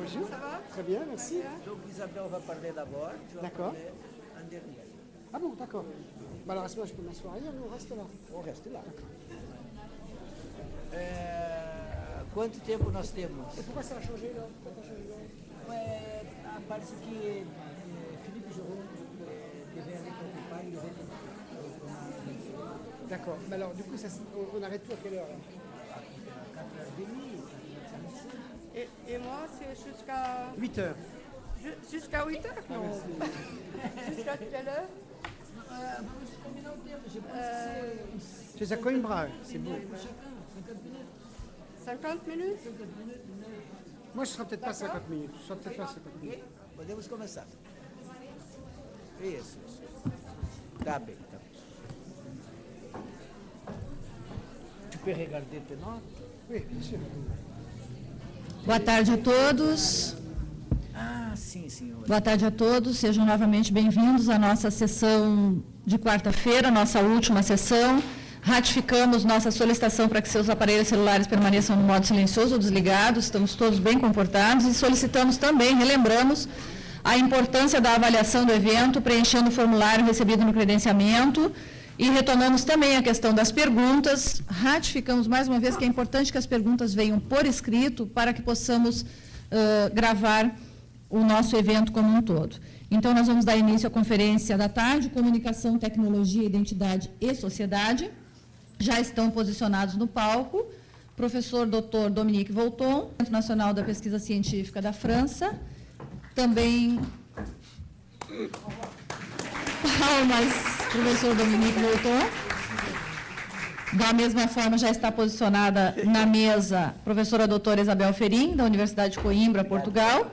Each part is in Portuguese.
Bonjour. Ça va? Très bien, merci. Donc Isabelle va parler d'abord. Tu vas D'accord. parler en dernier. Ah bon, d'accord. Bah alors, à ce moment, je peux m'asseoir ailleurs, nous on reste là. On reste lá. Quanto tempo nós temos? Et pourquoi ça a changé là? Pourquoi ça a changé là? Parece que Felipe Joron devait aller quelque part, il devait D'accord. Mais alors, du coup, on arrête tout à quelle heure là? à 4h30. Et moi, c'est jusqu'à 8 heures. jusqu'à 8 heures? Non. Jusqu'à quelle heure? Vamos combinar o tempo. C'est à Coimbra, c'est beau. 50 minutes? Moi, ce sera peut-être pas 50 minutes. Ce sera peut-être pas 50 minutes. Ok? Podemos começar. Isso. Tá bem, tá bem. Tu peux regarder tes notes? Oui, bien sûr. Boa tarde a todos. Ah, sim, senhora. Boa tarde a todos. Sejam novamente bem-vindos à nossa sessão de quarta-feira, nossa última sessão. Ratificamos nossa solicitação para que seus aparelhos celulares permaneçam no modo silencioso ou desligado. Estamos todos bem comportados e solicitamos também, relembramos, a importância da avaliação do evento, preenchendo o formulário recebido no credenciamento. E retomamos também a questão das perguntas, ratificamos mais uma vez que é importante que as perguntas venham por escrito para que possamos gravar o nosso evento como um todo. Então, nós vamos dar início à conferência da tarde, Comunicação, Tecnologia, Identidade e Sociedade. Já estão posicionados no palco, professor Dr. Dominique Volton, Centro Nacional da Pesquisa Científica da França, também... Palmas, professor Dominique Volton. Da mesma forma, já está posicionada na mesa a professora doutora Isabel Ferim, da Universidade de Coimbra, Portugal.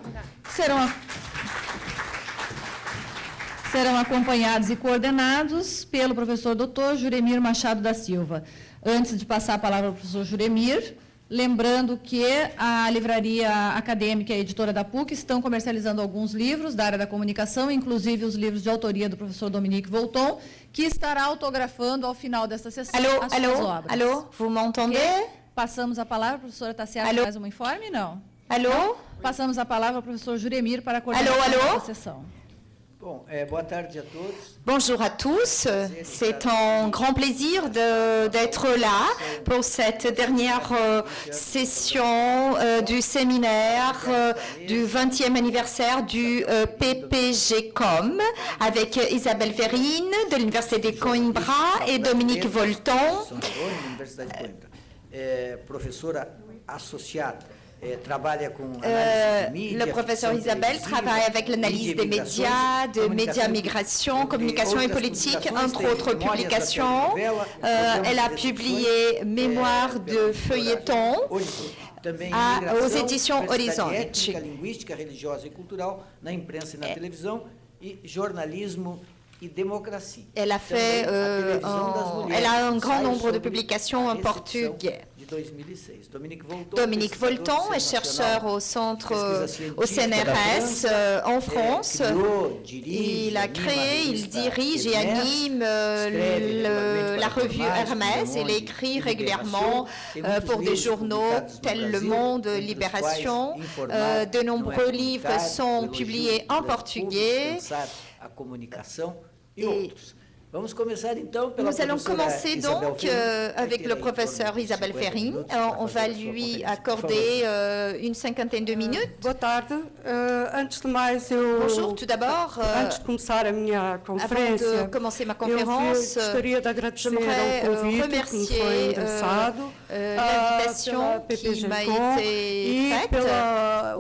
Serão acompanhados e coordenados pelo professor doutor Juremir Machado da Silva. Antes de passar a palavra ao professor Juremir, lembrando que a Livraria Acadêmica e a Editora da PUC estão comercializando alguns livros da área da comunicação, inclusive os livros de autoria do professor Dominique Volton, que estará autografando ao final desta sessão as suas obras. Allô, vous m'entendez? Passamos a palavra à professora Tassiana para mais um informe, não? Allô? Passamos a palavra ao professor Juremir para a coordenação da sessão. Bom, boa tarde a todos. Bonjour à tous, c'est un grand plaisir d'être là pour cette dernière session du séminaire du 20e anniversaire du PPG-Com avec Isabelle Verine de l'Université de Coimbra et Dominique Volton. Universidade de Coimbra. Professora associada. Le professeur Isabelle travaille avec l'analyse des médias, de médias migration, communication et politique, entre autres publications. Elle a publié Mémoire de feuilleton aux éditions Horizon. Linguística, religiosa e cultural na imprensa e na televisão e jornalismo e democracia. Elle a fait, elle a un grand nombre de publications en portugais. Dominique Volton est chercheur au CNRS en France. Il a créé, il dirige et anime la revue Hermès. Il écrit régulièrement pour des journaux tels Le Monde, Libération. De nombreux livres sont publiés en portugais. Nous allons commencer donc avec le professeur Isabelle Ferrin. On va lui accorder une cinquantaine de minutes. Boa tarde. Antes de mais, Bonjour, tout d'abord, antes de começar a minha avant conferência, de commencer ma conférence, gostaria de agradecer j'aimerais ao convite que me remercier foi endereçado l'invitation qui m'a été faite par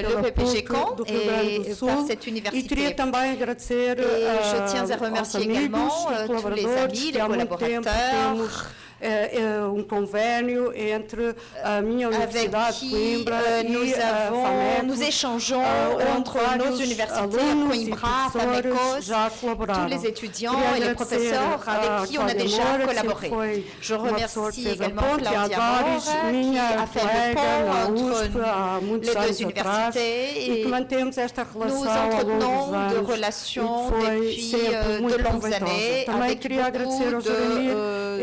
le PPG-Com et par cette e université. queria também agradecer je tiens à remercier aos amigos également e tous les colaboradores amis, que les há muito tempo collaborateurs temos convênio entre a minha avec universidade de qui Coimbra e a FAMECO. nous échangeons entre nos universités, alunos Coimbra, e professores FAMECOS, já tous colaboraram. les étudiants Queria et les agradecer professeurs avec qui on a Cláudia déjà Moura, que collaboré. foi Je uma pessoa que remercie fez a également ponte, e a Claudia Doris, Moura, qui minha a fait le colega na pont USP entre há muitos les anos deux atrás, universités e que mantemos esta nous relação ao longo entretenons dos de anos, relations e que foi depuis sempre de muito longues proveitosa. années Também avec queria agradecer ao beaucoup Juremir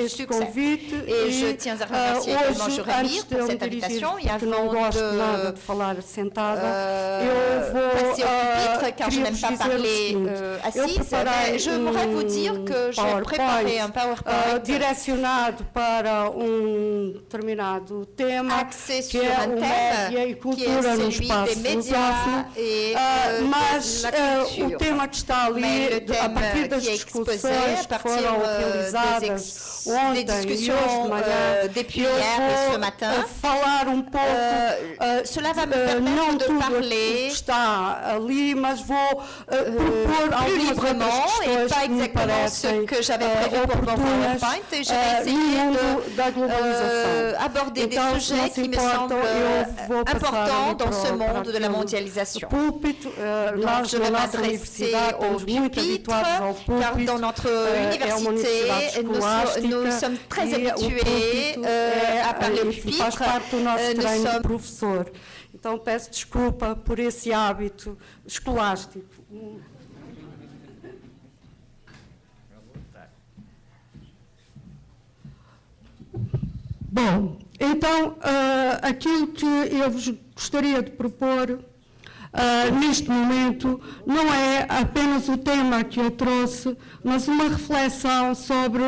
succès. convite Et je tiens à remercier également hoje, Joramir antes de pour eu me cette dirigir, invitation. Et porque não avant gosto de nada de falar sentada, eu passer au pupitre, vou car je n'aime pas parler assise, je voudrais vous dire que j'ai préparé un PowerPoint direcionado para determinado tema, axé que sur é un o thème média e qui cultura est no celui espaço des médias et mas de la culture. o tema que está ali, Mais le a thème partir das qui est exposé, discussões à que partir foram realizadas des ontem e hoje discussions de manhã, depuis eu hier et ce vou matin, falar pouco, cela va me permettre não de tudo parler que está ali, mas vou propor plus algumas librement outras et questões pas que me exactement ce parecem que j'avais prévu pour mon oportunas PowerPoint, et je vais essayer no mundo da globalização. aborder des Então, se sujets não se qui me importam, semblent eu vou passar importants ali dans ce para monde de la aquele mondialisation. púlpito. Donc, Nós, je na vais nossa m'adresser universidade, au estamos muito pupitre, habituados ao car púlpito. dans notre É uma universidade université, escolástica nous sommes très e o habitués púlpito à parler au enfim, faz pupitre. parte do nosso Nous treino de sommes professor. Então, peço desculpa por esse hábito escolástico. Bom, então, aquilo que eu vos gostaria de propor neste momento não é apenas o tema que eu trouxe, mas uma reflexão sobre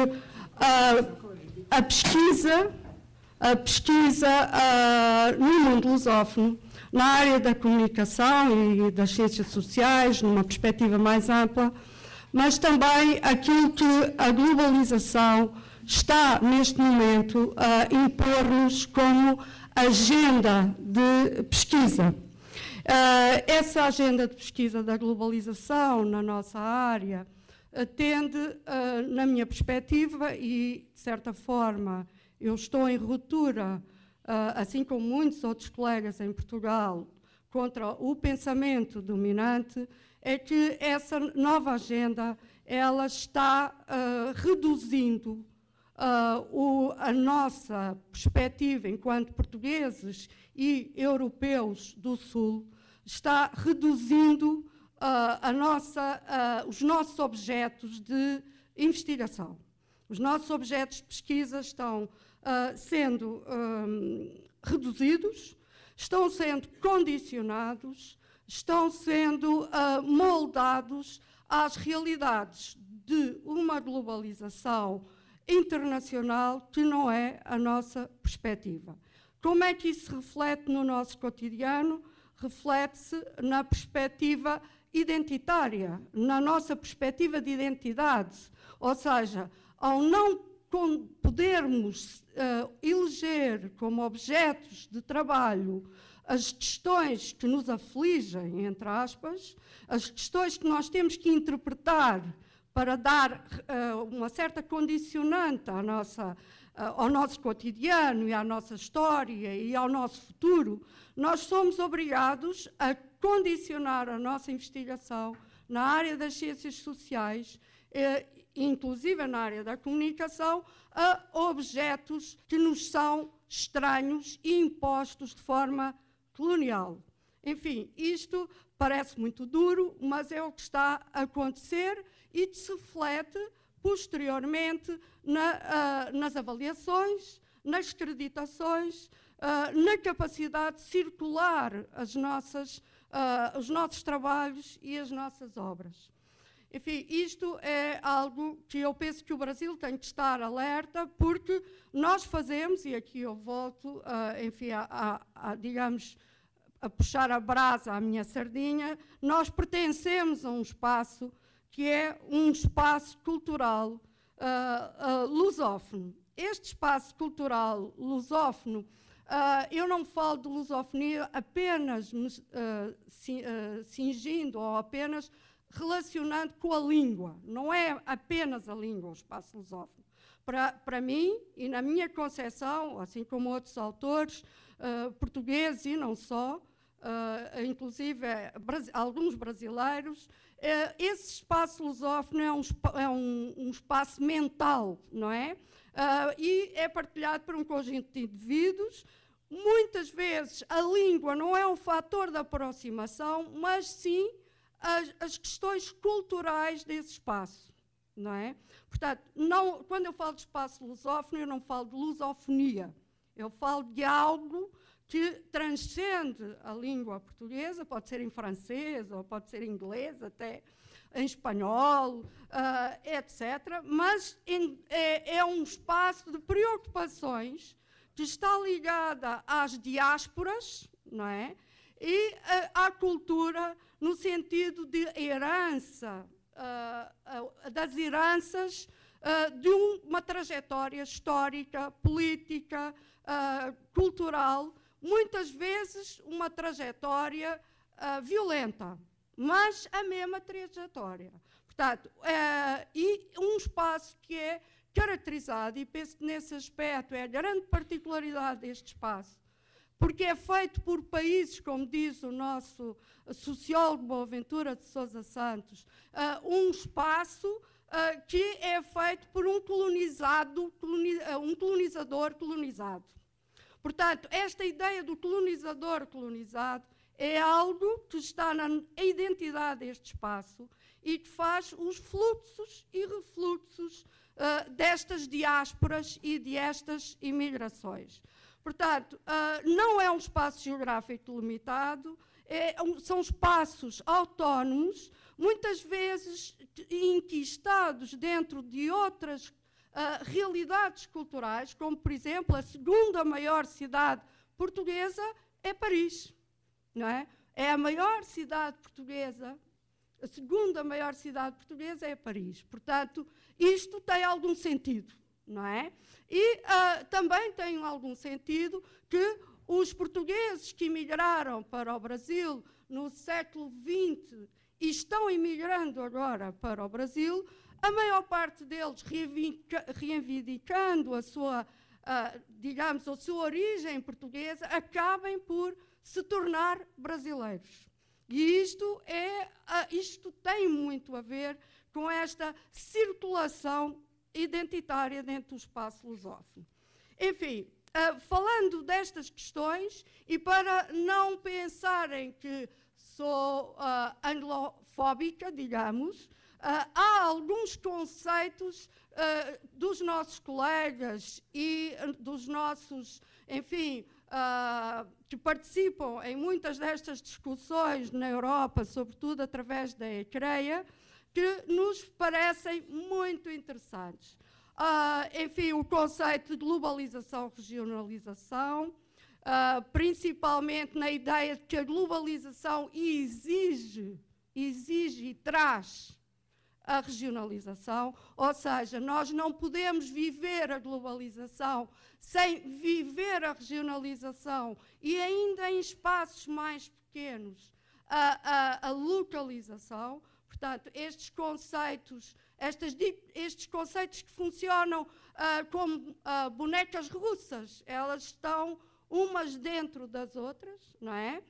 a pesquisa no mundo lusófono, na área da comunicação e das ciências sociais, numa perspectiva mais ampla, mas também aquilo que a globalização está, neste momento, a impor-nos como agenda de pesquisa. Essa agenda de pesquisa da globalização na nossa área tende, na minha perspectiva, e de certa forma eu estou em ruptura, assim como muitos outros colegas em Portugal, contra o pensamento dominante, é que essa nova agenda ela está reduzindo a nossa perspectiva enquanto portugueses e europeus do Sul, está reduzindo os nossos objetos de investigação. Os nossos objetos de pesquisa estão sendo reduzidos, estão sendo condicionados, estão sendo moldados às realidades de uma globalização internacional que não é a nossa perspectiva. Como é que isso se reflete no nosso cotidiano? Reflete-se na perspectiva identitária, na nossa perspectiva de identidade. Ou seja, ao não podermos eleger como objetos de trabalho as questões que nos afligem, entre aspas, as questões que nós temos que interpretar para dar uma certa condicionante ao nosso cotidiano e à nossa história e ao nosso futuro, nós somos obrigados a condicionar a nossa investigação na área das ciências sociais, inclusive na área da comunicação, a objetos que nos são estranhos e impostos de forma colonial. Enfim, isto parece muito duro, mas é o que está a acontecer e que se reflete posteriormente nas avaliações, nas creditações, na capacidade de circular os nossos trabalhos e as nossas obras. Enfim, isto é algo que eu penso que o Brasil tem que estar alerta, porque nós fazemos, e aqui eu volto, enfim, digamos, a puxar a brasa à minha sardinha, nós pertencemos a um espaço que é um espaço cultural lusófono. Este espaço cultural lusófono, eu não falo de lusofonia apenas cingindo ou apenas relacionando com a língua. Não é apenas a língua o espaço lusófono. Para mim, e na minha concepção, assim como outros autores portugueses e não só, inclusive alguns brasileiros, esse espaço lusófono é um espaço mental, não é? E é partilhado por um conjunto de indivíduos. Muitas vezes a língua não é um fator de aproximação, mas sim as questões culturais desse espaço. não é? Portanto, quando eu falo de espaço lusófono, eu não falo de lusofonia. Eu falo de algo que transcende a língua portuguesa, pode ser em francês, ou pode ser em inglês, até em espanhol, etc. Mas é um espaço de preocupações que está ligada às diásporas, não é? E à cultura no sentido de herança, das heranças de uma trajetória histórica, política, cultural, muitas vezes uma trajetória violenta, mas a mesma trajetória. Portanto, e um espaço que é caracterizado, e penso que nesse aspecto é a grande particularidade deste espaço, porque é feito por países, como diz o nosso sociólogo Boaventura de Sousa Santos, um espaço que é feito por um colonizador colonizado. Portanto, esta ideia do colonizador colonizado é algo que está na identidade deste espaço e que faz os fluxos e refluxos destas diásporas e destas imigrações. Portanto, não é um espaço geográfico limitado, são espaços autónomos, muitas vezes enquistados dentro de outras realidades culturais, como, por exemplo, a segunda maior cidade portuguesa é Paris, não é? É a maior cidade portuguesa, a segunda maior cidade portuguesa é Paris. Portanto, isto tem algum sentido, não é? E também tem algum sentido que os portugueses que emigraram para o Brasil no século XX e estão emigrando agora para o Brasil, a maior parte deles reivindicando a sua, digamos, a sua origem portuguesa, acabem por se tornar brasileiros. E isto tem muito a ver com esta circulação identitária dentro do espaço lusófono. Enfim, falando destas questões, e para não pensarem que sou anglofóbica, digamos, há alguns conceitos dos nossos colegas e dos nossos, enfim, que participam em muitas destas discussões na Europa, sobretudo através da ECREA, que nos parecem muito interessantes. Enfim, o conceito de globalização-regionalização, principalmente na ideia de que a globalização exige e traz a regionalização, ou seja, nós não podemos viver a globalização sem viver a regionalização e ainda em espaços mais pequenos a localização. Portanto, estes conceitos que funcionam como bonecas russas, elas estão umas dentro das outras, não é?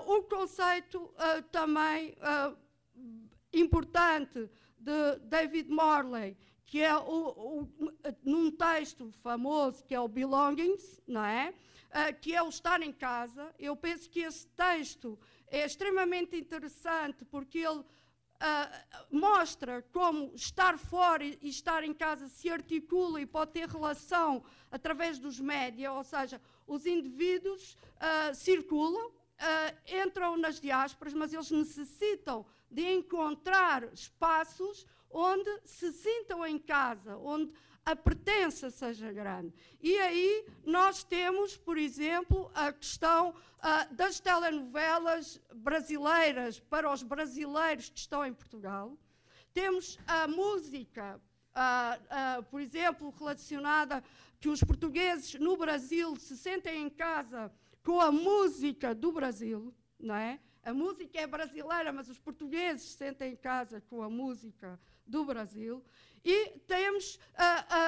O conceito também importante de David Morley, que é num texto famoso, que é o Belongings, não é? Que é o estar em casa. Eu penso que esse texto é extremamente interessante, porque ele mostra como estar fora e estar em casa se articula e pode ter relação através dos média, ou seja, os indivíduos circulam, entram nas diásporas, mas eles necessitam de encontrar espaços onde se sintam em casa, onde a pertença seja grande. E aí nós temos, por exemplo, a questão das telenovelas brasileiras para os brasileiros que estão em Portugal. Temos a música, por exemplo, relacionada que os portugueses no Brasil se sentem em casa com a música do Brasil, não é? A música é brasileira, mas os portugueses se sentem em casa com a música do Brasil. E temos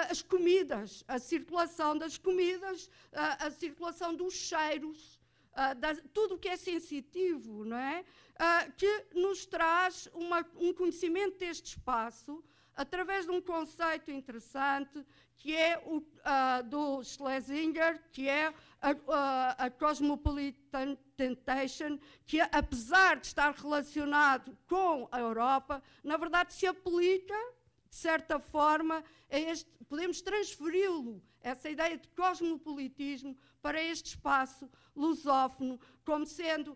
as comidas, a circulação das comidas, a circulação dos cheiros, tudo o que é sensitivo, não é? Que nos traz um conhecimento deste espaço através de um conceito interessante, que é do Schlesinger, que é a Cosmopolitan Tentation, que apesar de estar relacionado com a Europa, na verdade se aplica de certa forma, podemos transferi-lo, essa ideia de cosmopolitismo, para este espaço lusófono, como sendo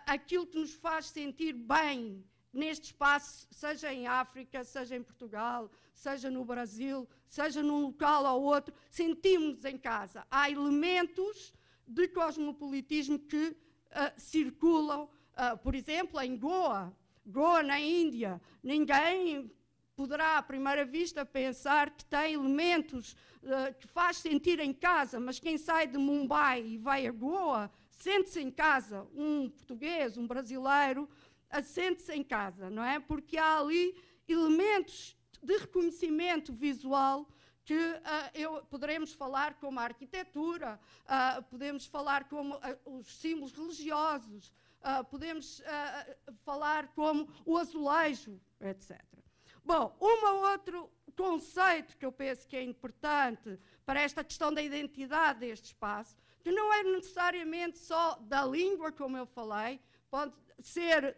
aquilo que nos faz sentir bem neste espaço, seja em África, seja em Portugal, seja no Brasil, seja num local ou outro, sentimos-nos em casa. Há elementos de cosmopolitismo que circulam, por exemplo, em Goa, na Índia. Ninguém poderá, à primeira vista, pensar que tem elementos que faz sentir em casa, mas quem sai de Mumbai e vai a Goa, sente-se em casa. Um português, um brasileiro, sente-se em casa, não é? Porque há ali elementos de reconhecimento visual que poderemos falar como a arquitetura, podemos falar como os símbolos religiosos, podemos falar como o azulejo, etc. Bom, outro conceito que eu penso que é importante para esta questão da identidade deste espaço, que não é necessariamente só da língua, como eu falei, pode ser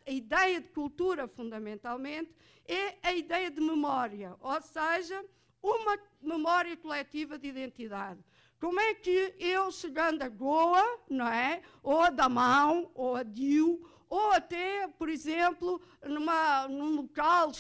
a ideia de cultura, fundamentalmente, é a ideia de memória, ou seja, uma memória coletiva de identidade. Como é que eu, chegando a Goa, não é? Ou a Damão, ou a Diu, ou até, por exemplo, num local,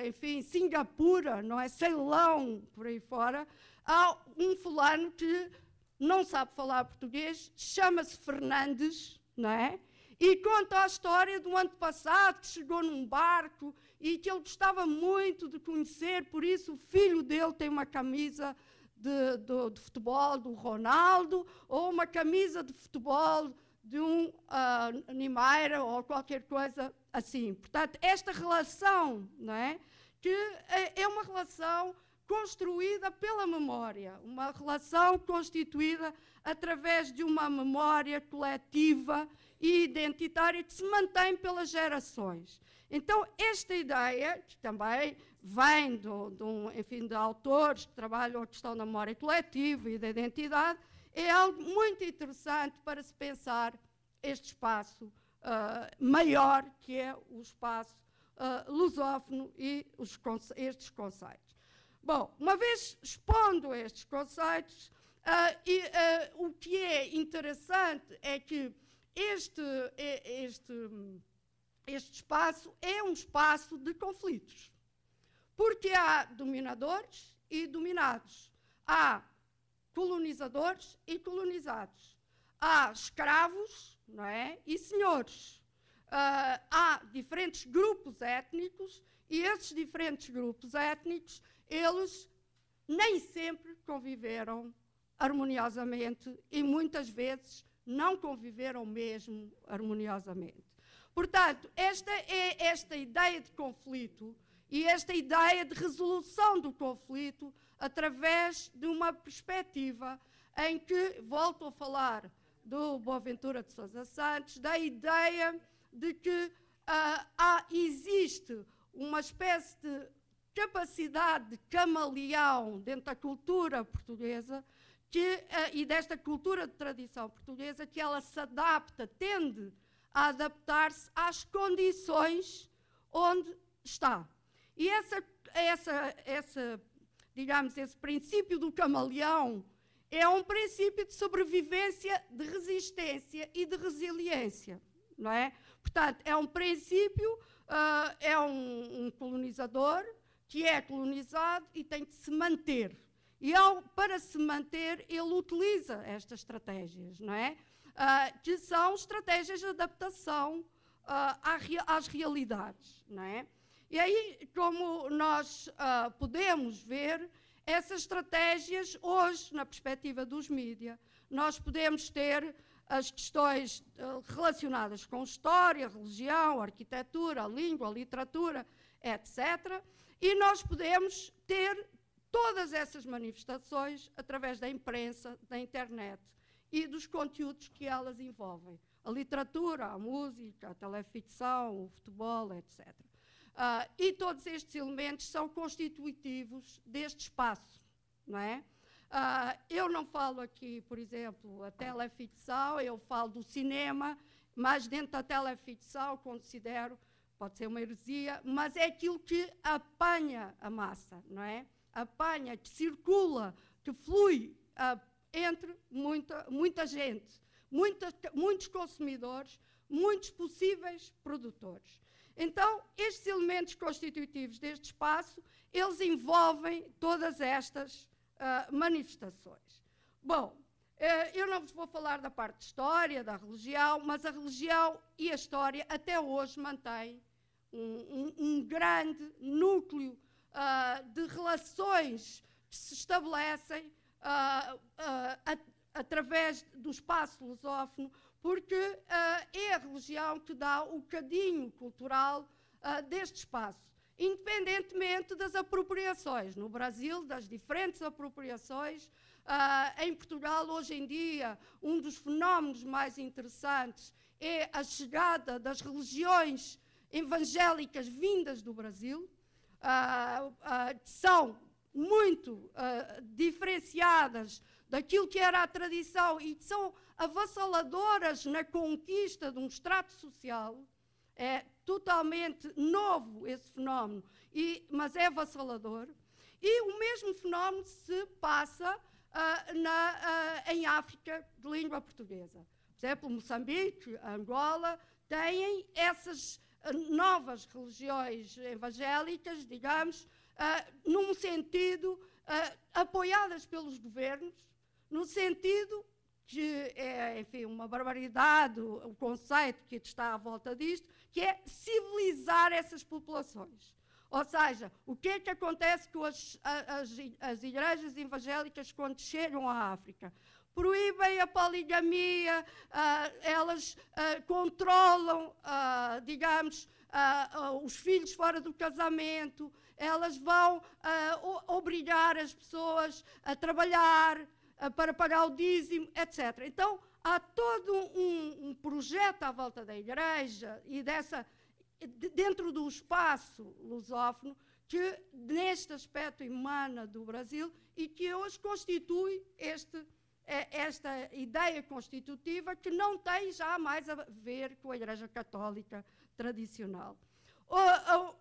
enfim, Singapura, não é? Ceilão, por aí fora, há um fulano que não sabe falar português, chama-se Fernandes, não é? E conta a história do antepassado que chegou num barco e que ele gostava muito de conhecer, por isso o filho dele tem uma camisa de futebol do Ronaldo, ou uma camisa de futebol de um Niemeyer, ou qualquer coisa assim. Portanto, esta relação, não é? Que é uma relação construída pela memória, uma relação constituída através de uma memória coletiva e identitária que se mantém pelas gerações. Então, esta ideia, que também vem de autores que trabalham a questão da memória coletiva e da identidade, é algo muito interessante para se pensar este espaço maior, que é o espaço lusófono e estes conceitos. Bom, uma vez expondo estes conceitos, o que é interessante é que este espaço é um espaço de conflitos, porque há dominadores e dominados, há colonizadores e colonizados, há escravos, não é? E senhores, há diferentes grupos étnicos e esses diferentes grupos étnicos, eles nem sempre conviveram harmoniosamente e muitas vezes não conviveram mesmo harmoniosamente. Portanto, esta ideia de conflito e esta ideia de resolução do conflito através de uma perspectiva em que, volto a falar do Boaventura de Sousa Santos, da ideia de que existe uma espécie de capacidade de camaleão dentro da cultura portuguesa e desta cultura de tradição portuguesa, que ela se adapta, tende a adaptar-se às condições onde está. E digamos, esse princípio do camaleão é um princípio de sobrevivência, de resistência e de resiliência, não é? Portanto, é um princípio, é um colonizador que é colonizado e tem de se manter. E para se manter, ele utiliza estas estratégias, não é? Que são estratégias de adaptação às realidades, não é? E aí, como nós podemos ver, essas estratégias, hoje, na perspectiva dos mídias, nós podemos ter as questões relacionadas com história, religião, arquitetura, a língua, a literatura, etc. E nós podemos ter todas essas manifestações através da imprensa, da internet e dos conteúdos que elas envolvem. A literatura, a música, a teleficção, o futebol, etc. E todos estes elementos são constitutivos deste espaço, não é? Eu não falo aqui, por exemplo, a teleficção, eu falo do cinema, mas dentro da teleficção considero pode ser uma heresia, mas é aquilo que apanha a massa, não é? Apanha, que circula, que flui entre muita gente, muitos consumidores, muitos possíveis produtores. Então, estes elementos constitutivos deste espaço, eles envolvem todas estas manifestações. Bom, eu não vos vou falar da parte de história, da religião, mas a religião e a história até hoje mantêm um grande núcleo de relações que se estabelecem através do espaço lusófono, porque é a religião que dá o cadinho cultural deste espaço, independentemente das apropriações. No Brasil, das diferentes apropriações, em Portugal, hoje em dia, um dos fenómenos mais interessantes é a chegada das religiões evangélicas vindas do Brasil, que são muito diferenciadas daquilo que era a tradição e que são avassaladoras na conquista de um extrato social. É totalmente novo esse fenómeno, mas é avassalador. E o mesmo fenómeno se passa em África de língua portuguesa. Por exemplo, Moçambique, Angola, têm essas novas religiões evangélicas, digamos, num sentido apoiadas pelos governos, no sentido que é, enfim, uma barbaridade o conceito que está à volta disto, que é civilizar essas populações. Ou seja, o que é que acontece com as igrejas evangélicas quando chegam à África? Proíbem a poligamia, elas controlam, digamos, os filhos fora do casamento, elas vão obrigar as pessoas a trabalhar para pagar o dízimo, etc. Então, há todo um projeto à volta da igreja e dentro do espaço lusófono que, neste aspecto, emana do Brasil e que hoje constitui esta ideia constitutiva que não tem já mais a ver com a Igreja Católica tradicional.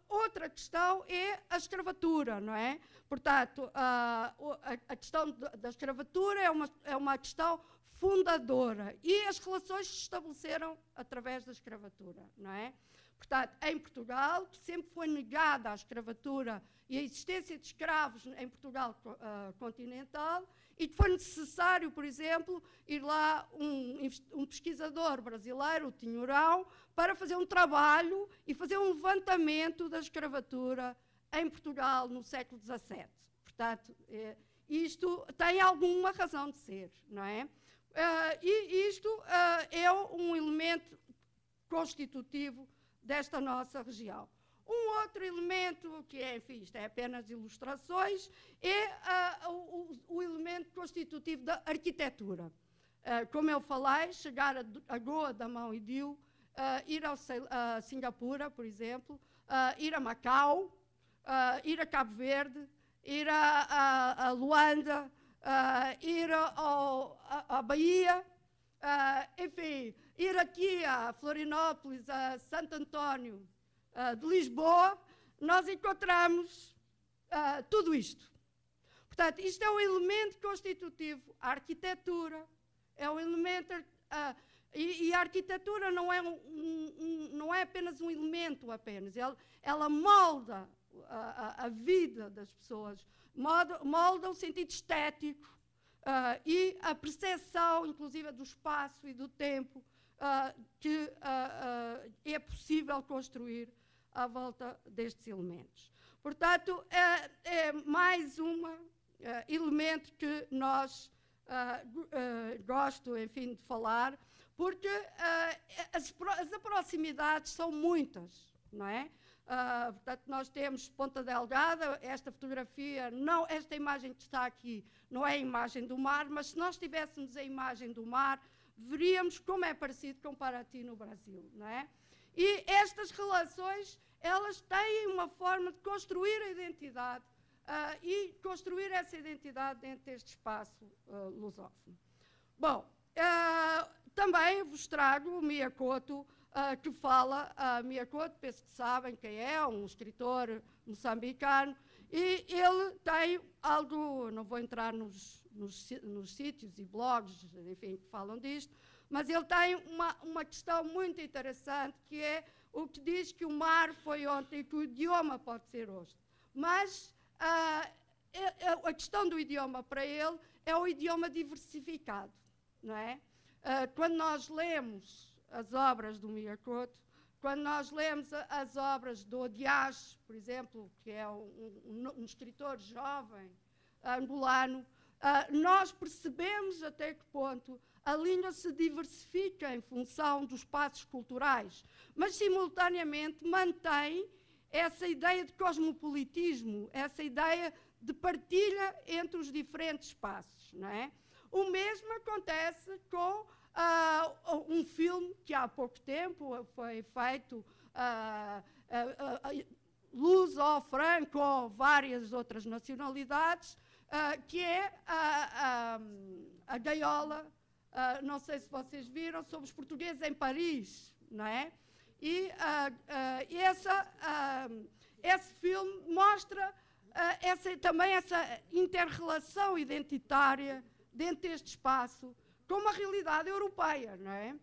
Outra questão é a escravatura, não é? Portanto, a questão da escravatura é uma questão fundadora e as relações se estabeleceram através da escravatura, não é? Portanto, em Portugal, que sempre foi negada a escravatura e a existência de escravos em Portugal continental, e que foi necessário, por exemplo, ir lá um pesquisador brasileiro, o Tinhorão, para fazer um trabalho e fazer um levantamento da escravatura em Portugal no século XVII. Portanto, isto tem alguma razão de ser, não é? E isto é um elemento constitutivo desta nossa região. Um outro elemento, que é, enfim, isto é apenas ilustrações, é o elemento constitutivo da arquitetura. Como eu falei, chegar a Goa, Damão e Diu, ir a Singapura, por exemplo, ir a Macau, ir a Cabo Verde, ir a Luanda, ir à Bahia, enfim, ir aqui a Florianópolis, a Santo António de Lisboa, nós encontramos tudo isto. Portanto, isto é um elemento constitutivo. A arquitetura é um elemento... E a arquitetura não é apenas um elemento apenas. Ela molda a vida das pessoas, molda o sentido estético e a percepção, inclusive, do espaço e do tempo que é possível construir à volta destes elementos. Portanto, é mais um elemento que nós gosto, enfim, de falar, porque as proximidades são muitas, não é? Portanto, nós temos Ponta Delgada, esta fotografia, esta imagem que está aqui não é a imagem do mar, mas se nós tivéssemos a imagem do mar, veríamos como é parecido com Paraty no Brasil, não é? E estas relações, elas têm uma forma de construir a identidade e construir essa identidade dentro deste espaço lusófono. Bom, também vos trago o Mia Couto, que fala Miyakoto, penso que sabem quem é, um escritor moçambicano, e ele tem algo, não vou entrar nos sítios e blogs, enfim, que falam disto, mas ele tem uma questão muito interessante, que é o que diz que o mar foi ontem e que o idioma pode ser hoje. Mas a questão do idioma para ele é o idioma diversificado, não é? Quando nós lemos as obras do Miyakoto, quando nós lemos as obras do Odias, por exemplo, que é um escritor jovem angolano, nós percebemos até que ponto a língua se diversifica em função dos espaços culturais, mas simultaneamente mantém essa ideia de cosmopolitismo, essa ideia de partilha entre os diferentes espaços, não é? O mesmo acontece com um filme que há pouco tempo foi feito, luso, franco, várias outras nacionalidades, que é a Gaiola, não sei se vocês viram, sobre os portugueses em Paris, não é? E esse filme mostra também essa inter-relação identitária dentro deste espaço, com uma realidade europeia, não é?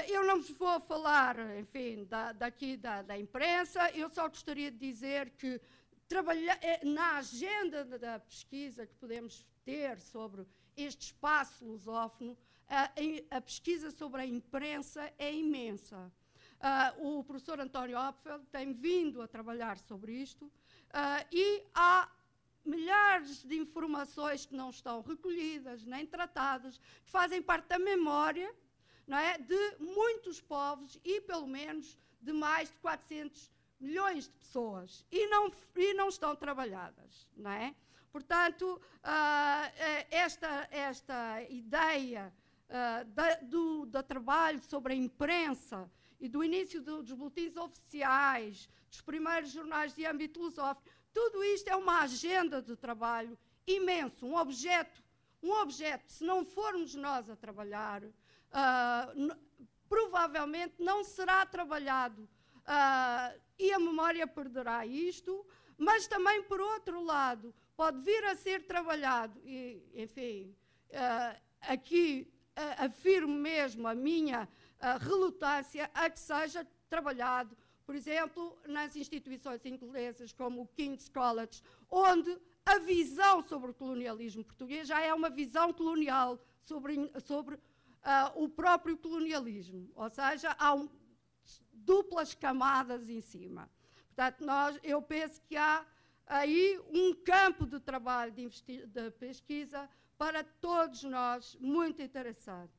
Eu não vos vou falar, enfim, daqui da imprensa, eu só gostaria de dizer que na agenda da pesquisa que podemos ter sobre este espaço lusófono, a pesquisa sobre a imprensa é imensa. O professor António Opfeld tem vindo a trabalhar sobre isto e há milhares de informações que não estão recolhidas nem tratadas, que fazem parte da memória, não é, de muitos povos e pelo menos de mais de 400 milhões de pessoas e não estão trabalhadas, não é? Portanto, esta ideia do trabalho sobre a imprensa e do início dos boletins oficiais, dos primeiros jornais de âmbito lusófono, tudo isto é uma agenda de trabalho imenso, um objeto, se não formos nós a trabalhar, provavelmente não será trabalhado e a memória perderá isto, mas também, por outro lado, pode vir a ser trabalhado, e, enfim, aqui afirmo mesmo a minha relutância a que seja trabalhado, por exemplo, nas instituições inglesas como o King's College, onde a visão sobre o colonialismo português já é uma visão colonial sobre o próprio colonialismo, ou seja, há duplas camadas em cima. Portanto, eu penso que há aí um campo de trabalho de pesquisa para todos nós muito interessante.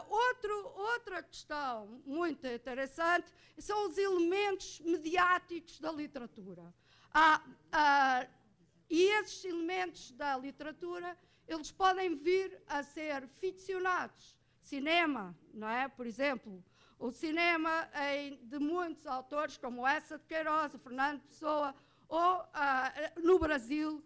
Outra questão muito interessante são os elementos mediáticos da literatura. E esses elementos da literatura, eles podem vir a ser ficcionados. Cinema, não é? Por exemplo, o cinema de muitos autores, como Essa de Queiroz, o Fernando Pessoa, ou no Brasil,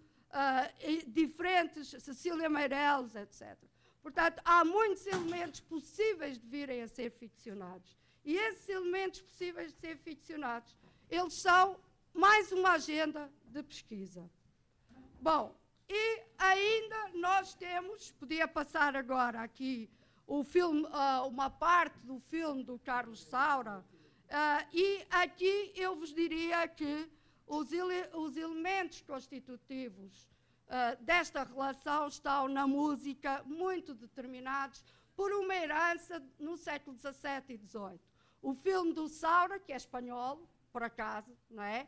diferentes, Cecília Meirelles, etc. Portanto, há muitos elementos possíveis de virem a ser ficcionados. E esses elementos possíveis de ser ficcionados, eles são mais uma agenda de pesquisa. Bom, e ainda nós temos, podia passar agora aqui o filme, uma parte do filme do Carlos Saura, e aqui eu vos diria que os elementos constitutivos desta relação estão na música muito determinados por uma herança no século XVII e XVIII. O filme do Saura, que é espanhol, por acaso, não é?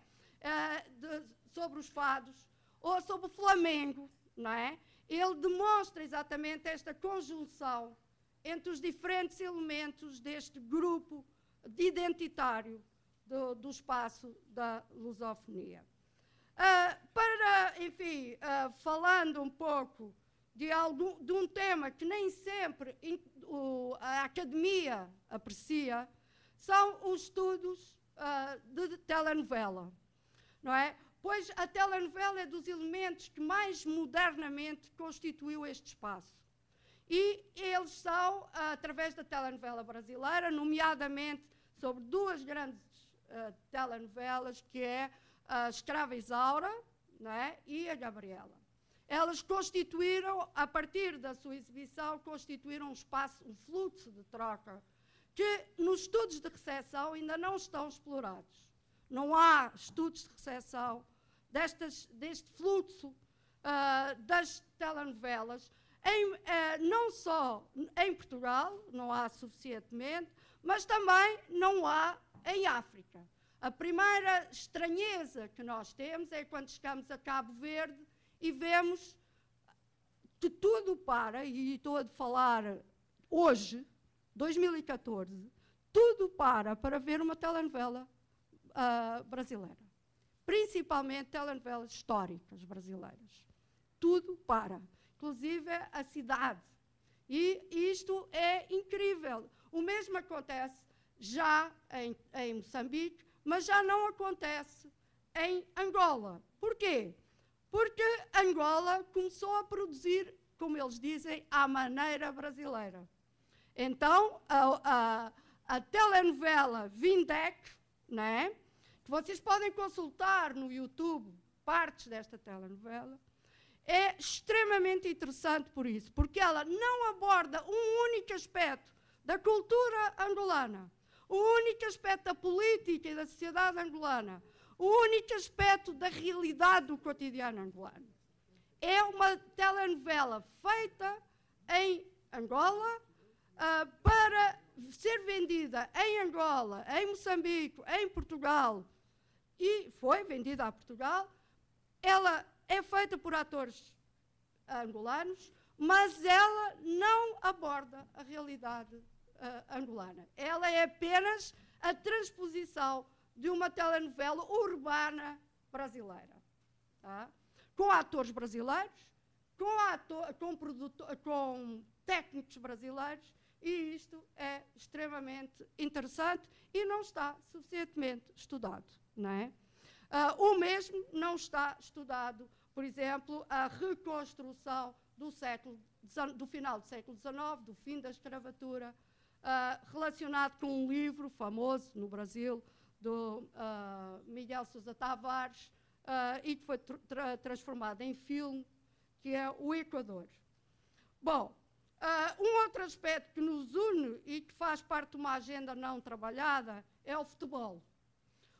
Sobre os fados, ou sobre o flamengo, não é? Ele demonstra exatamente esta conjunção entre os diferentes elementos deste grupo identitário do espaço da lusofonia. Enfim, falando um pouco de um tema que nem sempre a academia aprecia, são os estudos de telenovela, não é? Pois a telenovela é dos elementos que mais modernamente constituiu este espaço. E eles são, através da telenovela brasileira, nomeadamente sobre duas grandes telenovelas, que é a Escrava Isaura, não é? E a Gabriela. Elas constituíram, a partir da sua exibição, constituíram um espaço, um fluxo de troca, que nos estudos de recepção ainda não estão explorados. Não há estudos de recepção deste fluxo das telenovelas, não só em Portugal, não há suficientemente, mas também não há em África. A primeira estranheza que nós temos é quando chegamos a Cabo Verde e vemos que tudo para, e estou a falar hoje, 2014, tudo para ver uma telenovela brasileira. Principalmente telenovelas históricas brasileiras. Tudo para. Inclusive a cidade. E isto é incrível. O mesmo acontece já em Moçambique, mas já não acontece em Angola. Porquê? Porque Angola começou a produzir, como eles dizem, à maneira brasileira. Então, a telenovela Vindec, né, que vocês podem consultar no YouTube partes desta telenovela, é extremamente interessante por isso, porque ela não aborda um único aspecto da cultura angolana, o único aspecto da política e da sociedade angolana, o único aspecto da realidade do cotidiano angolano. É uma telenovela feita em Angola para ser vendida em Angola, em Moçambique, em Portugal, e foi vendida a Portugal. Ela é feita por atores angolanos, mas ela não aborda a realidade angolana. Ela é apenas a transposição de uma telenovela urbana brasileira, tá? Com atores brasileiros, com técnicos brasileiros, e isto é extremamente interessante e não está suficientemente estudado, não é? O mesmo não está estudado, por exemplo, a reconstrução do final do século XIX, do fim da escravatura, relacionado com um livro famoso no Brasil, do Miguel Sousa Tavares, e que foi transformado em filme, que é o Equador. Bom, um outro aspecto que nos une e que faz parte de uma agenda não trabalhada é o futebol.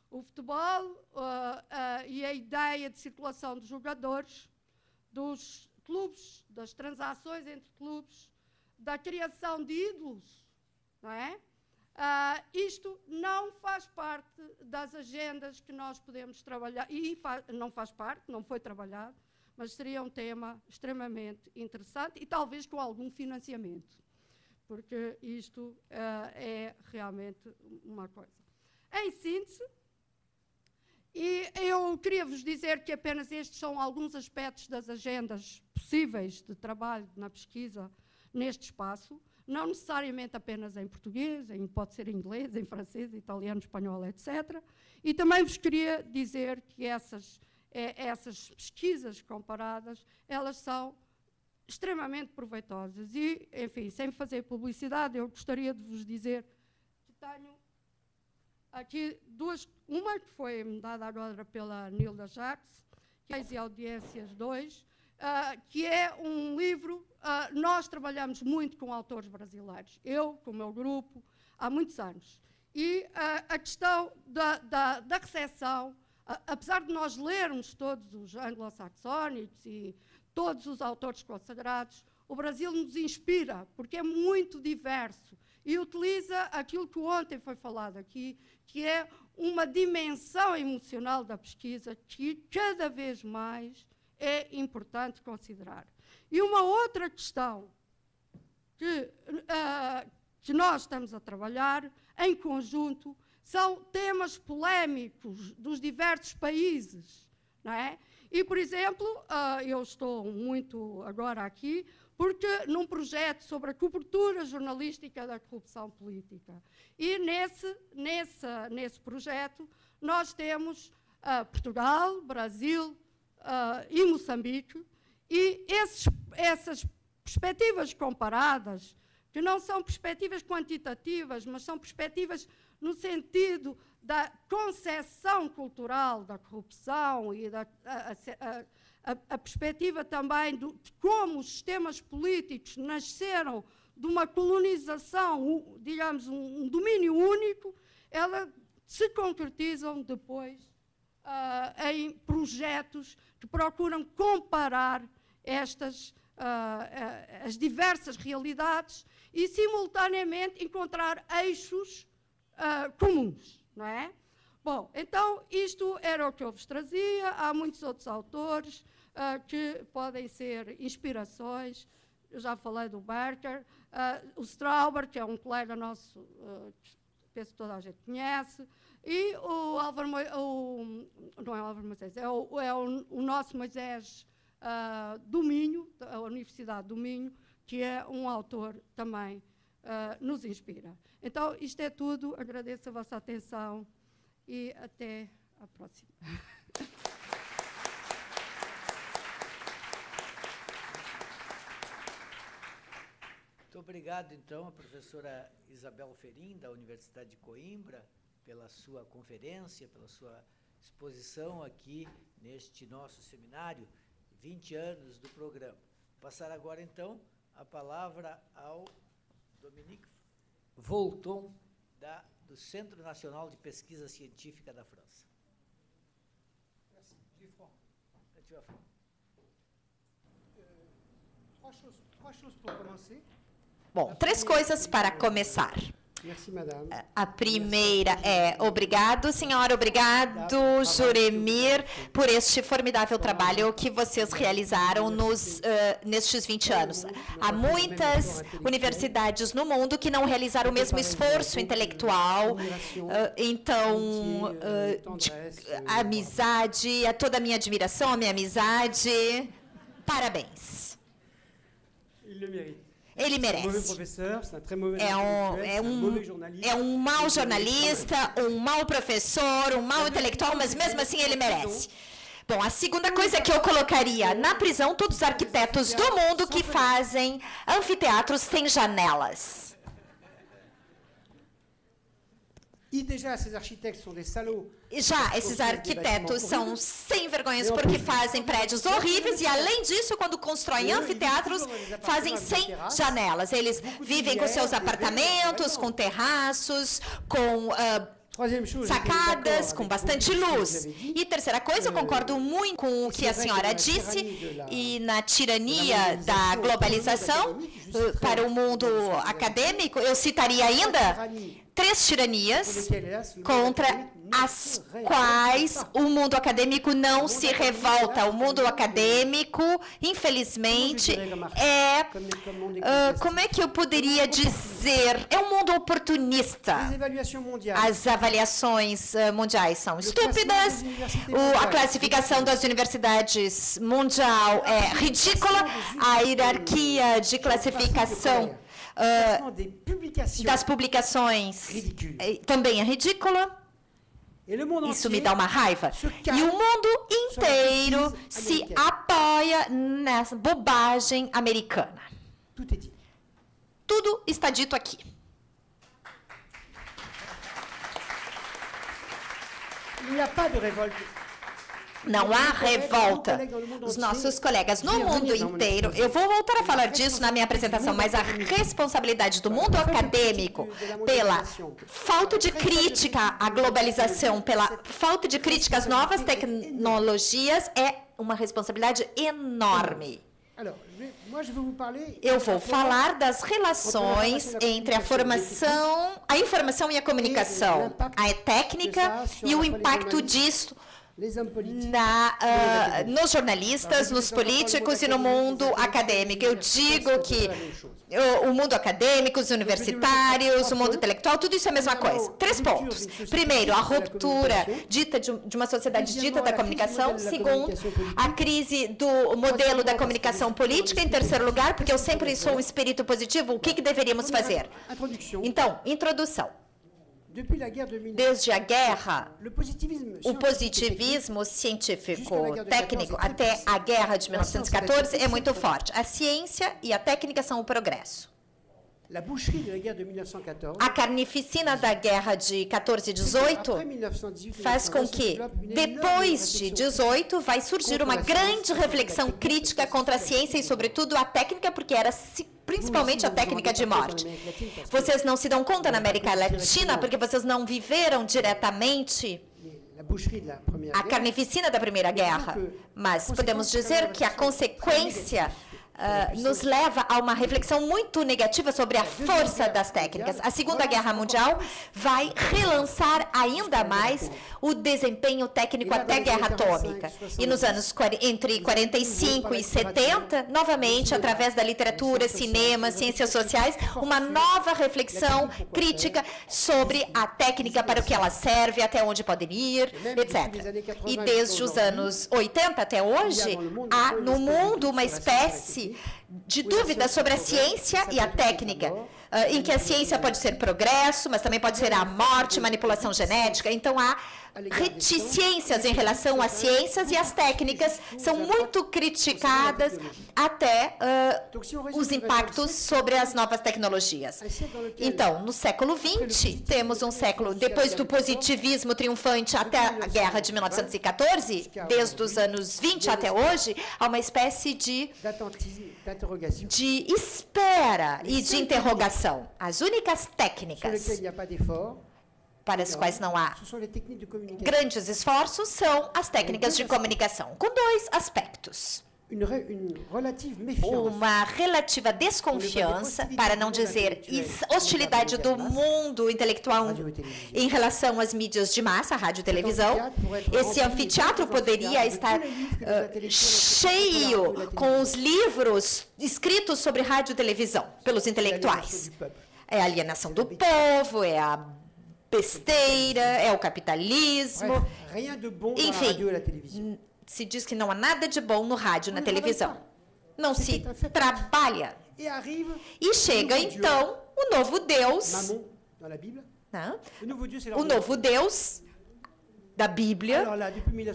O futebol e a ideia de circulação de jogadores, dos clubes, das transações entre clubes, da criação de ídolos, não é? Isto não faz parte das agendas que nós podemos trabalhar, e não faz parte, não foi trabalhado, mas seria um tema extremamente interessante e talvez com algum financiamento, porque isto é realmente uma coisa. Em síntese, e eu queria vos dizer que apenas estes são alguns aspectos das agendas possíveis de trabalho na pesquisa neste espaço, não necessariamente apenas em português, pode ser em inglês, em francês, italiano, espanhol, etc. E também vos queria dizer que essas pesquisas comparadas, elas são extremamente proveitosas. E, enfim, sem fazer publicidade, eu gostaria de vos dizer que tenho aqui uma que foi me dada agora pela Nilda Jacques, que é e Audiências 2, que é um livro. Nós trabalhamos muito com autores brasileiros, eu, com o meu grupo, há muitos anos. E a questão da recepção, apesar de nós lermos todos os anglo-saxónicos e todos os autores consagrados, o Brasil nos inspira, porque é muito diverso e utiliza aquilo que ontem foi falado aqui, que é uma dimensão emocional da pesquisa que cada vez mais é importante considerar. E uma outra questão que nós estamos a trabalhar em conjunto são temas polémicos dos diversos países, não é? E, por exemplo, eu estou muito agora aqui porque num projeto sobre a cobertura jornalística da corrupção política. E nesse projeto nós temos Portugal, Brasil e Moçambique, e essas perspectivas comparadas, que não são perspectivas quantitativas, mas são perspectivas no sentido da concepção cultural da corrupção e a perspectiva também de como os sistemas políticos nasceram de uma colonização, digamos, um domínio único, elas se concretizam depois em projetos que procuram comparar as diversas realidades e, simultaneamente, encontrar eixos comuns, não é? Bom, então, isto era o que eu vos trazia. Há muitos outros autores que podem ser inspirações. Eu já falei do Berker, o Strauber, que é um colega nosso, penso que toda a gente conhece, e o Álvaro, não é o Álvaro Moisés, é o nosso Moisés do Minho, da Universidade do Minho, que é um autor também nos inspira. Então, isto é tudo. Agradeço a vossa atenção e até à próxima. Muito obrigado, então, a professora Isabel Ferim, da Universidade de Coimbra, pela sua conferência, pela sua exposição aqui neste nosso seminário, 20 anos do programa. Vou passar agora, então, a palavra ao Dominique Volton, do Centro Nacional de Pesquisa Científica da França. Bom, 3 coisas para começar. A primeira é obrigado, senhora, obrigado, Juremir, por este formidável trabalho que vocês realizaram nestes 20 anos. Há muitas universidades no mundo que não realizaram o mesmo esforço intelectual, então, a amizade, a toda a minha admiração, a minha amizade, parabéns. Ele merece. É um mau jornalista, um mau professor, um mau intelectual, mas mesmo assim ele merece. Bom, a segunda coisa que eu colocaria, na prisão, todos os arquitetos do mundo que fazem anfiteatros sem janelas. Já esses arquitetos são sem vergonhas porque fazem prédios horríveis e, além disso, quando constroem anfiteatros, fazem sem janelas. Eles vivem com seus apartamentos, com terraços, com sacadas, com bastante luz. E terceira coisa, eu concordo muito com o que a senhora disse, e na tirania da globalização para o mundo acadêmico, eu citaria ainda 3 tiranias contra as quais o mundo acadêmico não se revolta. O mundo acadêmico, infelizmente, como é que eu poderia dizer? É um mundo oportunista. As avaliações mundiais são estúpidas, a classificação das universidades mundial é ridícula, a hierarquia de classificação das publicações também é ridícula. Isso me dá uma raiva. E o mundo inteiro se apoia nessa bobagem americana. Tudo está dito aqui. Não há revolta. Os nossos colegas no mundo inteiro, eu vou voltar a falar disso na minha apresentação, mas a responsabilidade do mundo acadêmico pela falta de crítica à globalização, pela falta de crítica às novas tecnologias é uma responsabilidade enorme. Eu vou falar das relações entre a informação e a comunicação, a técnica e o impacto disso nos jornalistas, nos políticos e no mundo acadêmico. Eu digo que o mundo acadêmico, os universitários, o mundo intelectual, tudo isso é a mesma coisa. 3 pontos. Primeiro, a ruptura de uma sociedade dita da comunicação. Segundo, a crise do modelo da comunicação política. Em terceiro lugar, porque eu sempre sou um espírito positivo, o que deveríamos fazer? Então, introdução. Depuis la guerre de 1914, Desde a guerra, le positivisme o scientifique positivismo científico técnico até a guerra de 1914 é muito forte. A ciência e a técnica são o progresso. la boucherie de la guerre de 1914 A carnificina da guerra de 14 e 18 après 1918, faz com que, depois de 18, vai surgir uma grande reflexão crítica contra a ciência e, sobretudo, a técnica, porque era principalmente a técnica de morte. Vocês não se dão conta na América Latina, porque vocês não viveram diretamente la boucherie de la première a guerre, carnificina da Primeira Guerra, mas podemos dizer que a consequência nos leva a uma reflexão muito negativa sobre a força das técnicas. A Segunda Guerra Mundial vai relançar ainda mais o desempenho técnico até a Guerra Atômica. E nos anos entre 45 e 70, novamente, através da literatura, cinema, ciências sociais, uma nova reflexão crítica sobre a técnica, para o que ela serve, até onde podem ir, etc. E desde os anos 80 até hoje, há no mundo uma espécie de dúvida sobre a ciência e a técnica, em que a ciência pode ser progresso, mas também pode ser a morte, manipulação genética. Então, há reticências em relação às ciências, e as técnicas são muito criticadas até os impactos sobre as novas tecnologias. Então, no século XX, temos um século, depois do positivismo triunfante até a guerra de 1914, desde os anos 20 até hoje, há uma espécie de espera e de interrogação. As únicas técnicas para as quais não há grandes esforços são as técnicas de comunicação, com dois aspectos. Uma relativa desconfiança, para não dizer hostilidade do mundo intelectual em relação às mídias de massa, rádio e televisão. Esse anfiteatro poderia estar cheio com os livros escritos sobre rádio e televisão pelos intelectuais. É a alienação do povo, é a besteira, é o capitalismo. Enfim, se diz que não há nada de bom no rádio e na televisão. Não se trabalha. E chega, então, o novo Deus, o novo Deus da Bíblia,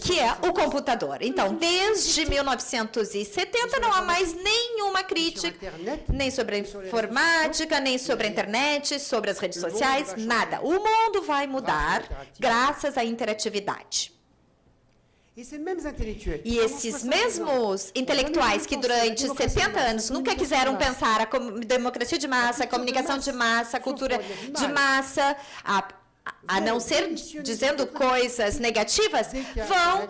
que é o computador. Então, desde 1970, não há mais nenhuma crítica, nem sobre a informática, nem sobre a internet, sobre as redes sociais, nada. O mundo vai mudar graças à interatividade. E esses mesmos intelectuais que durante 70 anos nunca quiseram pensar a democracia de massa, a comunicação de massa, a cultura de massa, a não ser dizendo coisas negativas, vão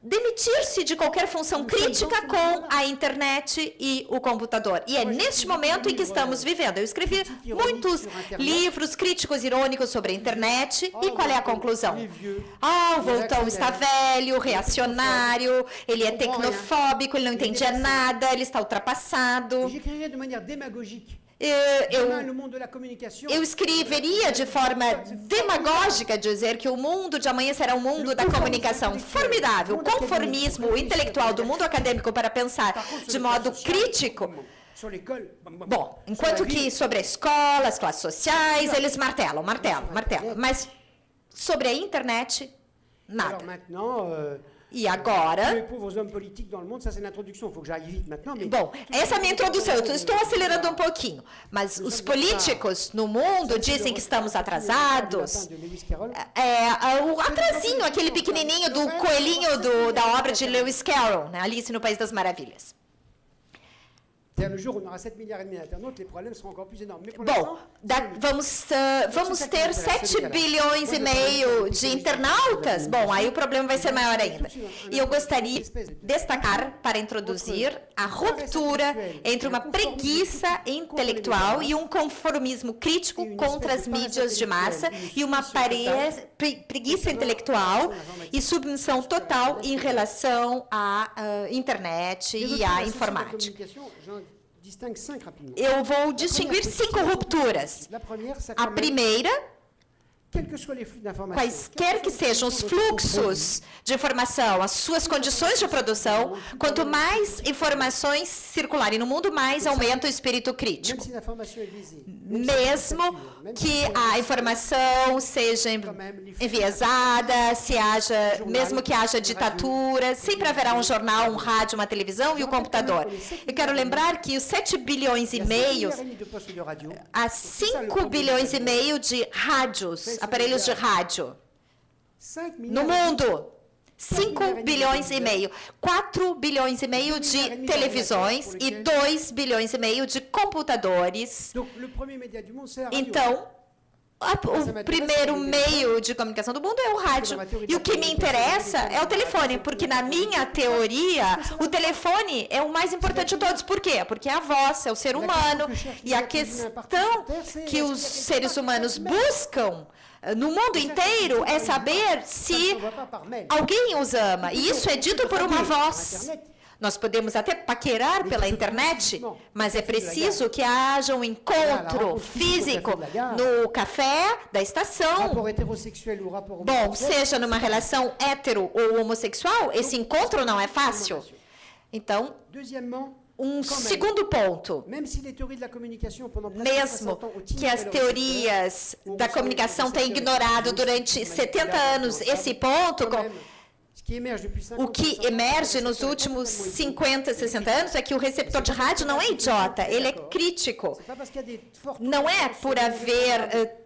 demitir-se de qualquer função crítica com a internet e o computador. E é neste momento em que estamos vivendo. Eu escrevi muitos livros críticos irônicos sobre a internet, e qual é a conclusão? O Voltaire está velho, reacionário, ele é tecnofóbico, ele não entendia nada, ele está ultrapassado. Eu escreveria de forma demagógica dizer que o mundo de amanhã será o mundo da comunicação. Formidável. O conformismo intelectual do mundo acadêmico para pensar de modo crítico. Bom, enquanto que sobre a escola, as classes sociais, eles martelam. Mas sobre a internet, nada. E agora... Bom, essa é a minha introdução. Eu estou acelerando um pouquinho. Mas os políticos no mundo dizem que estamos atrasados. O atrasinho, aquele pequenininho do coelhinho da obra de Lewis Carroll, né? Alice no País das Maravilhas. Bom, vamos ter 7 bilhões e meio de internautas? Bom, aí o problema vai ser maior ainda. E eu gostaria de destacar, para introduzir, a ruptura entre uma preguiça intelectual e um conformismo crítico contra as mídias de massa, e uma preguiça intelectual e submissão total em relação à internet e à informática. Eu vou distinguir 5 rupturas. A primeira quaisquer que sejam os fluxos de informação, as suas condições de produção, quanto mais informações circularem no mundo, mais aumenta o espírito crítico. Mesmo que a informação seja enviesada, mesmo que haja ditadura, sempre haverá um jornal, um rádio, uma televisão e o computador. Eu quero lembrar que os 7 bilhões e meio, há 5 bilhões e meio de rádios, aparelhos de rádio no mundo. 5 bilhões e meio, 4 bilhões e meio de televisões e 2 bilhões e meio de computadores. Então, o primeiro meio de comunicação do mundo é o rádio. E o que me interessa é o telefone, porque na minha teoria, o telefone é o mais importante de todos. Por quê? Porque é a voz, é o ser humano. E a questão que os seres humanos buscam no mundo inteiro é saber se alguém os ama. E isso é dito por uma voz. Nós podemos até paquerar pela internet, mas é preciso que haja um encontro físico no café da estação. Bom, seja numa relação hétero ou homossexual, esse encontro não é fácil. Então, um segundo ponto, mesmo que as teorias da comunicação tenham ignorado durante 70 anos esse ponto, o que emerge nos últimos 50, 60 anos é que o receptor de rádio não é idiota, ele é crítico. Não é por haver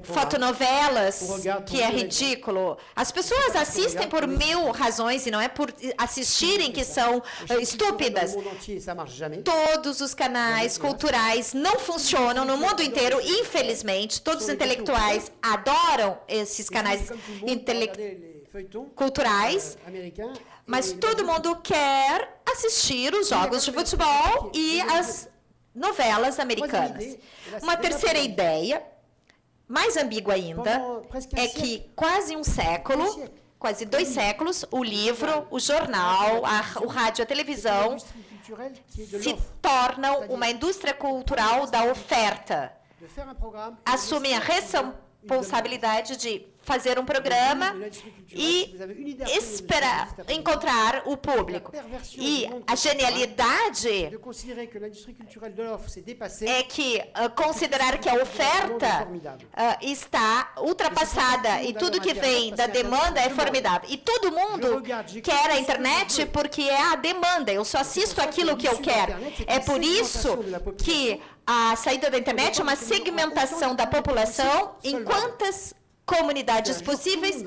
fotonovelas que é ridículo. As pessoas assistem por 1000 razões e não é por assistirem que são estúpidas. Todos os canais culturais não funcionam no mundo inteiro, infelizmente. Todos os intelectuais adoram esses canais culturais, mas todo mundo quer assistir os jogos de futebol e as novelas americanas. Uma terceira ideia, mais ambígua ainda, é que quase um século, quase 2 séculos, o livro, o jornal, o rádio, a televisão se tornam uma indústria cultural da oferta. Assumem a responsabilidade de fazer um programa e esperar encontrar o público. E a genialidade é que considerar que a oferta está ultrapassada e tudo que vem da demanda é formidável. E todo mundo quer a internet porque é a demanda. Eu só assisto aquilo que eu quero. É por isso que a saída da internet é uma segmentação da população em quantas comunidades possíveis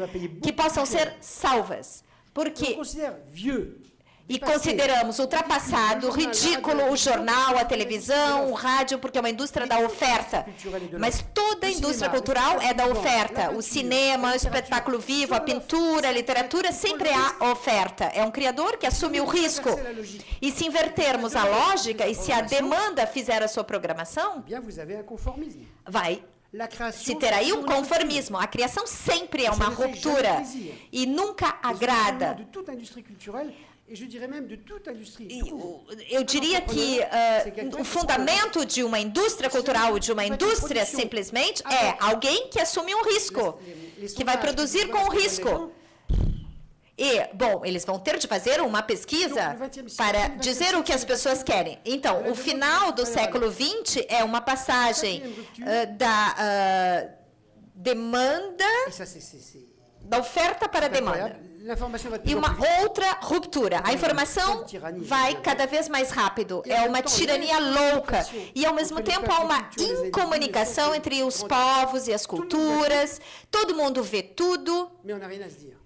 que possam ser salvas. Porque e consideramos ultrapassado, ridículo o jornal, a televisão, o rádio, porque é uma indústria da oferta. Mas toda a indústria cultural é da oferta. O cinema, o espetáculo vivo, a pintura, a literatura, sempre há oferta. É um criador que assume o risco. E se invertermos a lógica, e se a demanda fizer a sua programação, se ter aí um conformismo. A criação sempre é uma ruptura e nunca agrada. Eu diria que o fundamento de uma indústria cultural, de uma indústria simplesmente, é alguém que assume um risco, que vai produzir com risco. E, bom, eles vão ter de fazer uma pesquisa para dizer o que as pessoas querem. Então, o final do século XX é uma passagem da demanda, da oferta para a demanda. E uma outra ruptura. A informação vai cada vez mais rápido. É uma tirania louca. E, ao mesmo tempo, há uma incomunicação entre os povos e as culturas. Todo mundo vê tudo,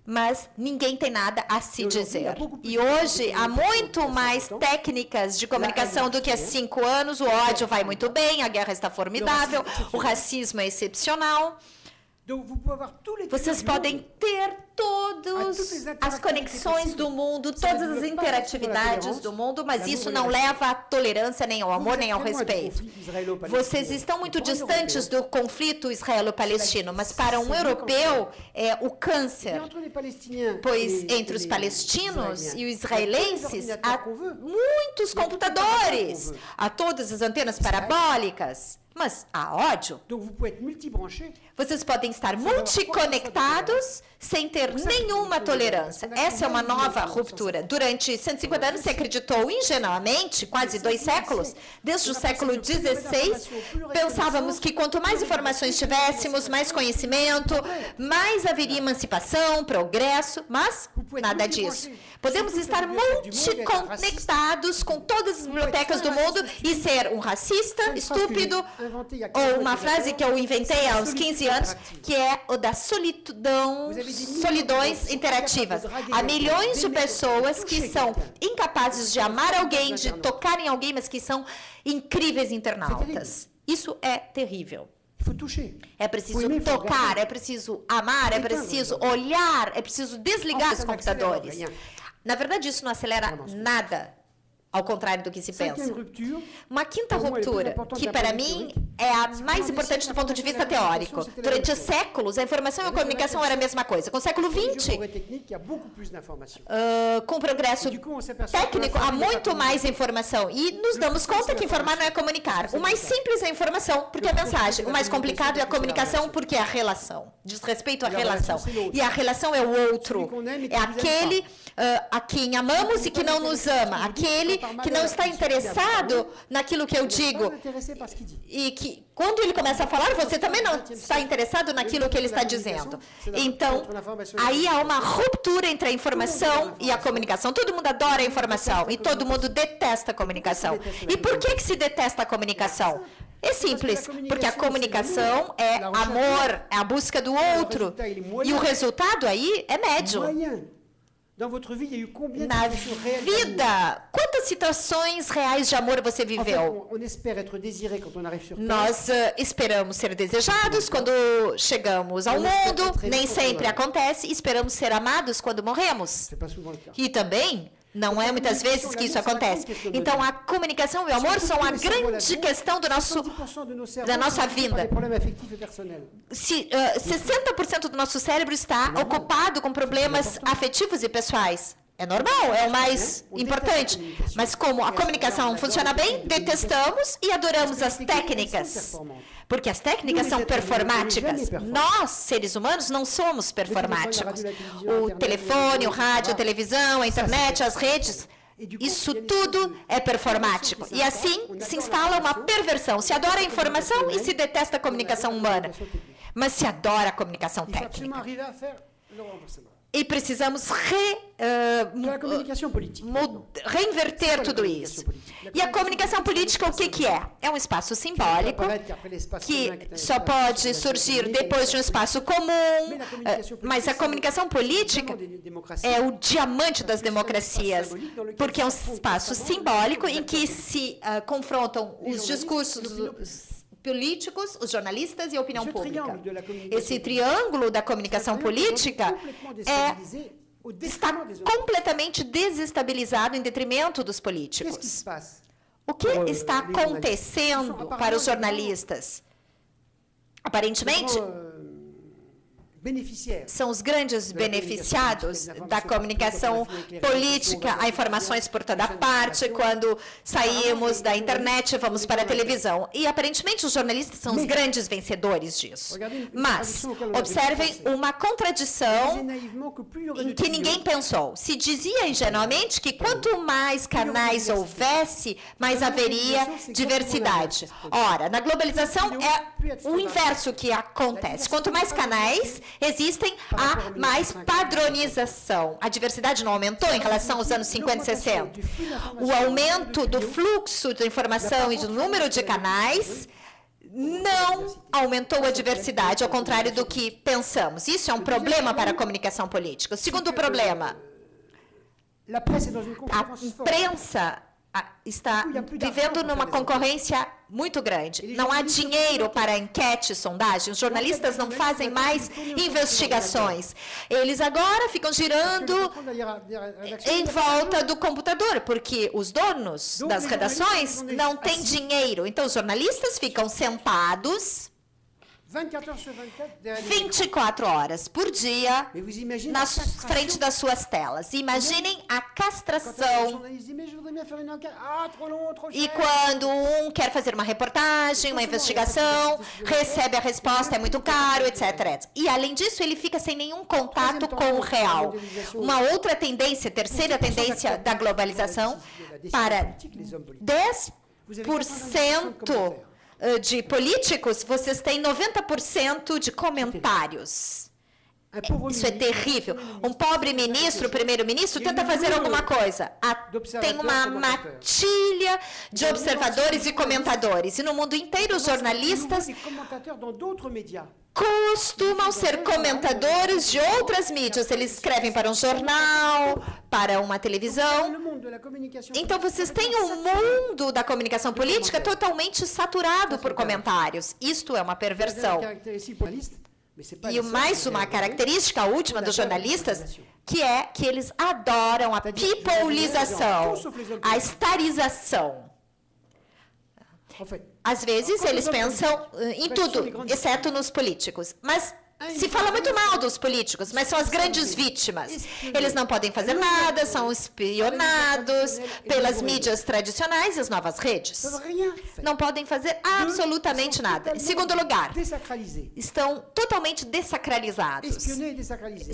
mas ninguém tem nada a se dizer. E hoje há muito mais técnicas de comunicação do que há 5 anos. O ódio vai muito bem, a guerra está formidável, o racismo é excepcional. Vocês podem ter todas as conexões do mundo, todas as interatividades do mundo, mas isso não leva à tolerância, nem ao amor, nem ao respeito. Vocês estão muito distantes do conflito israelo-palestino, mas para um europeu é o câncer, pois entre os palestinos e os israelenses há muitos computadores, há todas as antenas parabólicas, Mas há ódio. Donc vous pouvez être multibranché. Vocês podem estar multiconectados sem ter nenhuma tolerância. Essa é uma nova ruptura. Durante 150 anos se acreditou ingenuamente, quase 2 séculos, desde o século XVI, pensávamos que quanto mais informações tivéssemos, mais conhecimento, mais haveria emancipação, progresso, mas nada disso. Podemos estar multiconectados com todas as bibliotecas do mundo e ser um racista, estúpido, ou uma frase que eu inventei há uns 15 anos, que é o da solidões interativas. Há milhões de pessoas que são incapazes de amar alguém, de tocar em alguém, mas que são incríveis internautas. Isso é terrível. É preciso tocar, é preciso amar, é preciso olhar, é preciso desligar os computadores. Na verdade, isso não acelera nada, ao contrário do que se pensa. Uma quinta ruptura, que para mim é a mais importante do ponto de vista teórico. Durante séculos, a informação e a comunicação era a mesma coisa. Com o século XX, com o progresso técnico, há muito mais informação. E nos damos conta que informar não é comunicar. O mais simples é a informação, porque é a mensagem. O mais complicado é a comunicação, porque é a relação. Diz respeito à relação. E a relação é o outro. É aquele a quem amamos e que não nos ama. Aquele que não está interessado naquilo que eu digo. E que, quando ele começa a falar, você também não está interessado naquilo que ele está dizendo. Então, aí há uma ruptura entre a informação e a comunicação. Todo mundo adora a informação e todo mundo detesta a comunicação. E por que se detesta a comunicação? É simples, porque a comunicação é amor, é a busca do outro. E o resultado aí é médio. Na vida, quantas situações reais de amor você viveu? Nós esperamos ser desejados quando chegamos ao mundo, nem sempre acontece, e esperamos ser amados quando morremos. E também não é muitas vezes que isso acontece. Então, a comunicação e o amor são a grande questão da nossa vida. 60% do nosso cérebro está ocupado com problemas afetivos e pessoais. É normal, é o mais importante. Mas como a comunicação funciona bem, detestamos e adoramos as técnicas. Porque as técnicas são performáticas. Nós, seres humanos, não somos performáticos. O telefone, o rádio, a televisão, a internet, as redes, isso tudo é performático. E assim se instala uma perversão. Se adora a informação e se detesta a comunicação humana. Mas se adora a comunicação técnica. E precisamos reinverter tudo isso. E a comunicação política, o que é? É um espaço simbólico que só pode surgir depois de um espaço comum, mas a comunicação política é o diamante das democracias, porque é um espaço simbólico em que se confrontam os discursos políticos, os jornalistas e a opinião pública. Esse triângulo da comunicação política está completamente desestabilizado em detrimento dos políticos. O que está acontecendo para os jornalistas? Aparentemente, são os grandes beneficiados da comunicação política, há informações por toda parte, quando saímos da internet, vamos para a televisão. E, aparentemente, os jornalistas são os grandes vencedores disso. Mas, observem uma contradição em que ninguém pensou. Se dizia ingenuamente que quanto mais canais houvesse, mais haveria diversidade. Ora, na globalização é o inverso que acontece. Quanto mais canais existem, há mais padronização. A diversidade não aumentou em relação aos anos 50 e 60. O aumento do fluxo de informação e do número de canais não aumentou a diversidade, ao contrário do que pensamos. Isso é um problema para a comunicação política. O segundo problema, a imprensa está vivendo numa concorrência muito grande. Não há dinheiro para enquete, sondagem. Os jornalistas não fazem mais investigações. Eles agora ficam girando em volta do computador, porque os donos das redações não têm dinheiro. Então, os jornalistas ficam sentados 24 heures sur 24 derrière les 24 horas por dia Mais vous imaginez na la castration. frente das suas telas. Imaginem a Quand un castração. journaliste dit, mais je voudrais bien faire une enquête. Ah, trop long, trop cher. E quando um quer fazer uma reportagem, uma investigação, recebe a resposta, é muito caro, etc, etc. E, além disso, ele fica sem nenhum contato com o real. Uma outra tendência, terceira tendência da globalização, para 10% de políticos, vocês têm 90% de comentários. Isso é terrível. Um pobre ministro, primeiro-ministro, tenta fazer alguma coisa. Tem uma matilha de observadores e comentadores. E no mundo inteiro, os jornalistas costumam ser comentadores de outras mídias. Eles escrevem para um jornal, para uma televisão. Então, vocês têm um mundo da comunicação política totalmente saturado por comentários. Isto é uma perversão. E mais uma característica, a última dos jornalistas, que é que eles adoram a peopleização, a estarização. Às vezes, eles pensam em tudo, exceto nos políticos. Mas se fala muito mal dos políticos, mas são as grandes vítimas. Eles não podem fazer nada, são espionados pelas mídias tradicionais e as novas redes. Não podem fazer absolutamente nada. Em segundo lugar, estão totalmente desacralizados.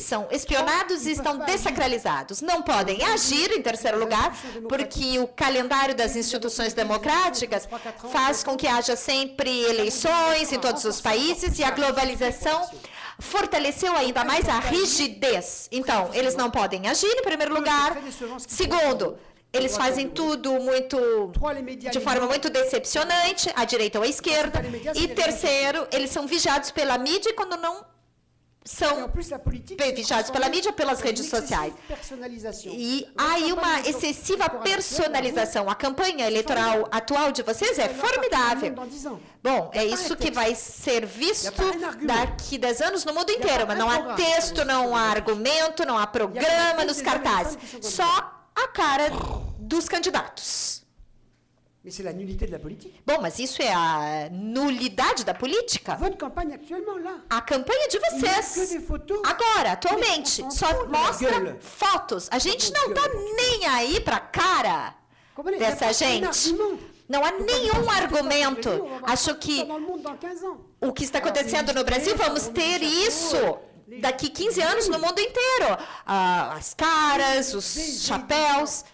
São espionados e estão desacralizados. Não podem agir, em terceiro lugar, porque o calendário das instituições democráticas faz com que haja sempre eleições em todos os países e a globalização fortaleceu ainda mais a rigidez. Então, eles não podem agir, em primeiro lugar. Segundo, eles fazem tudo de forma muito decepcionante, à direita ou à esquerda. E terceiro, eles são vigiados pela mídia e quando não são vigiados pela mídia, pelas redes sociais. E há aí uma excessiva personalização. A campanha eleitoral atual de vocês é formidável. Bom, é isso que vai ser visto daqui a 10 anos no mundo inteiro. Mas não há texto, não há argumento, não há programa nos cartazes. Só a cara dos candidatos. Bom, mas isso é a nulidade da política? A campanha de vocês, agora, atualmente, só mostra fotos. A gente não está nem aí para a cara dessa gente. Não há nenhum argumento. Acho que o que está acontecendo no Brasil, vamos ter isso daqui 15 anos no mundo inteiro. As caras, os chapéus.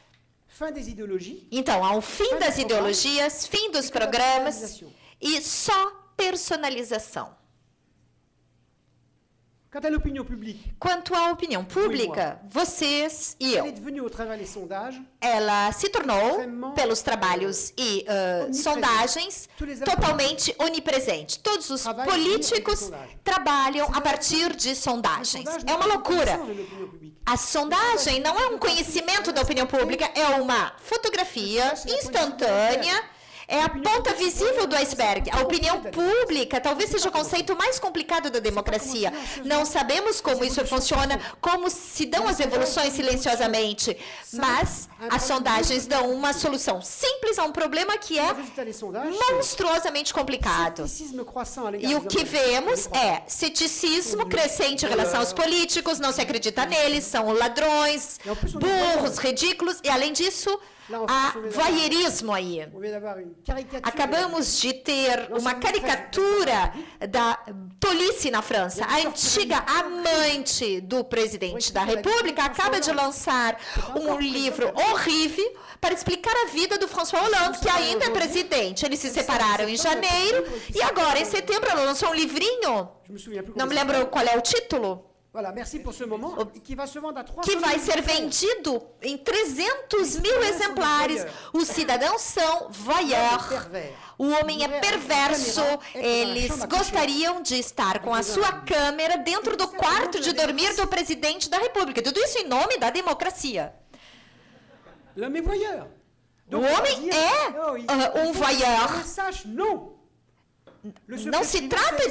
Então, há um fim das ideologias, fim dos programas e só personalização. Quanto à opinião pública, vocês e eu, ela se tornou, pelos trabalhos e sondagens, totalmente onipresente. Todos os políticos trabalham a partir de sondagens. É uma loucura. A sondagem não é um conhecimento da opinião pública, é uma fotografia instantânea. É a ponta visível do iceberg. A opinião pública talvez seja o conceito mais complicado da democracia. Não sabemos como isso funciona, como se dão as evoluções silenciosamente. Mas as sondagens dão uma solução simples a um problema que é monstruosamente complicado. E o que vemos é ceticismo crescente em relação aos políticos, não se acredita neles, são ladrões, burros, ridículos, e além disso, há voyeurismo aí. Acabamos de ter uma caricatura da tolice na França. A antiga amante do presidente da República acaba de lançar um livro horrível para explicar a vida do François Hollande, que ainda é presidente. Eles se separaram em janeiro e agora, em setembro, ela lançou um livrinho. Não me lembro qual é o título. Que vai ser vendido em 300 mil exemplares. Os cidadãos são voyeurs. O homem é perverso. Eles gostariam de estar com a sua câmera dentro do quarto de dormir do presidente da República. Tudo isso em nome da democracia. O homem é um voyeur. Não se trata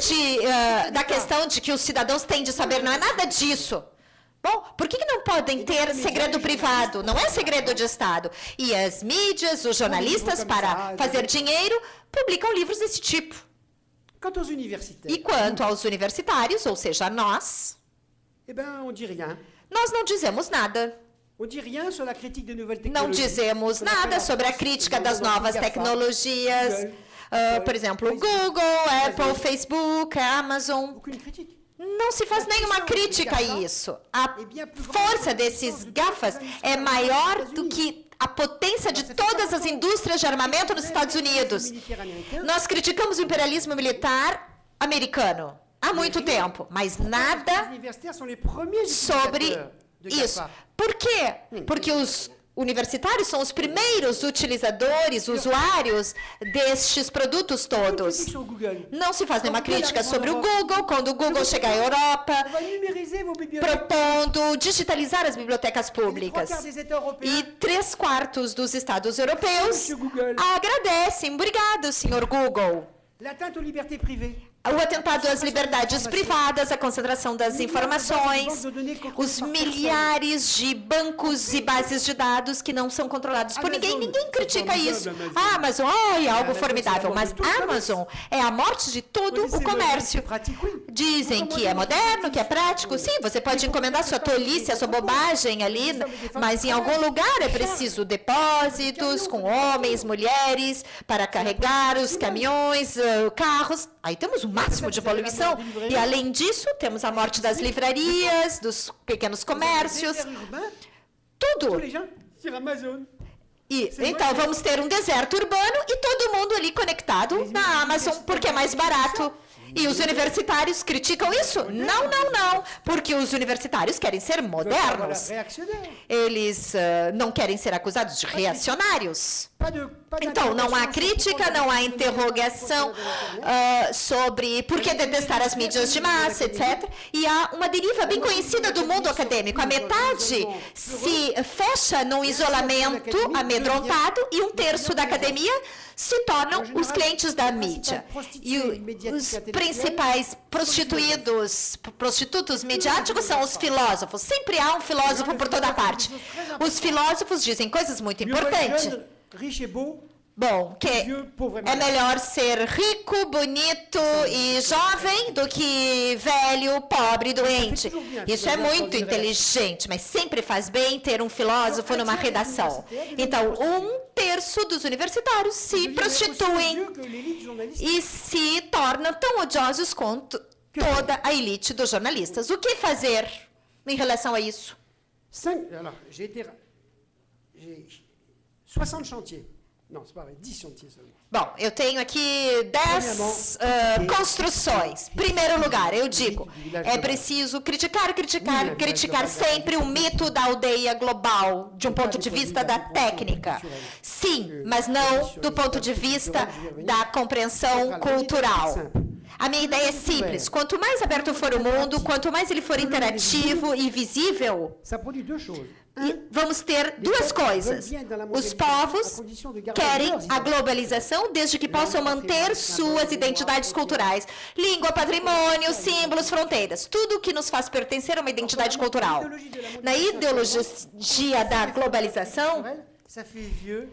da questão de que os cidadãos têm de saber, não é nada disso. Bom, por que não podem ter segredo privado? Não é segredo de Estado. E as mídias, os jornalistas, para fazer dinheiro, publicam livros desse tipo. Quant aux universitaires, E quanto aos universitários, ou seja, nós, eh ben, on dit rien. nós não dizemos nada. On dit rien sur la critique des nouvelles Não technologies. dizemos Sur laquelle nada la sobre a France, crítica dans das le novas GAFA, tecnologias. Google, Por exemplo, Facebook, Google, Apple, Facebook, Amazon. Aucune critique. Não se faz nenhuma crítica a isso. A força desses GAFAs é maior do que a potência de todas as indústrias de armamento nos Estados Unidos. Nós criticamos o imperialismo militar americano há muito tempo, mas Les nada universitaires sont les premiers sobre utilisateurs de isso. GAFA. Por quê? Porque os universitários são os primeiros utilizadores, usuários destes produtos Aucune todos. critique sur Google. Não se faz nenhuma crítica sobre o Google quando o Google chegar à Europa, On va numériser vos bibliothèques. propondo digitalizar as bibliotecas Les trois públicas. quarts des États européens. E 3/4 dos estados europeus Monsieur Google. agradecem. Obrigado, senhor Google. L'atteinte aux libertés privées. O atentado às liberdades privadas, a concentração das informações, os milhares de bancos e bases de dados que não são controlados por ninguém. Ninguém critica isso. A Amazon, é algo formidável, mas a Amazon é a morte de todo o comércio. Dizem que é moderno, que é prático. Sim, você pode encomendar sua tolice, a sua bobagem ali, mas em algum lugar é preciso depósitos com homens, mulheres, para carregar os caminhões, carros. Aí temos o máximo de poluição. E, além disso, temos a morte das livrarias, dos pequenos comércios, tudo. Tous les gens sur Amazon. E, então, vamos ter um deserto urbano e todo mundo ali conectado na Amazon, porque é mais barato. E os universitários criticam isso? Não, não, não. Porque os universitários querem ser modernos. Réactionnaire. Eles não querem ser acusados de reacionários. Então, não há crítica, não há interrogação sobre por que detestar as mídias de massa, etc. E há uma deriva bem conhecida do mundo acadêmico. A metade se fecha num isolamento amedrontado e 1/3 da academia se tornam os clientes da mídia. E os principais prostitutos midiáticos são os filósofos. Sempre há um filósofo por toda parte. Os filósofos dizem coisas muito importantes. Riche et beau. Bom, que é melhor ser rico, bonito e jovem do que velho, pobre e doente. Isso é muito inteligente, mas sempre faz bem ter um filósofo numa redação. Então, 1/3 dos universitários se prostituem e se tornam tão odiosos quanto toda a elite dos jornalistas. O que fazer em relação a isso? Alors, j'ai 60 chantiers. Non, c'est pas vrai, 10 chantiers seulement. Bom, eu tenho aqui 10 construções. Primeiro lugar, eu digo, é preciso criticar sempre o mito da aldeia global, de um ponto de vista da técnica. Sim, mas não do ponto de vista da compreensão cultural. A minha ideia é simples. Quanto mais aberto for o mundo, quanto mais ele for interativo e visível, Ça produit deux choses. vamos ter duas coisas. Os povos querem a globalização desde que possam manter suas identidades culturais. Língua, patrimônio, símbolos, fronteiras. Tudo que nos faz pertencer a uma identidade cultural. Na ideologia da globalização, Ça fait vieux.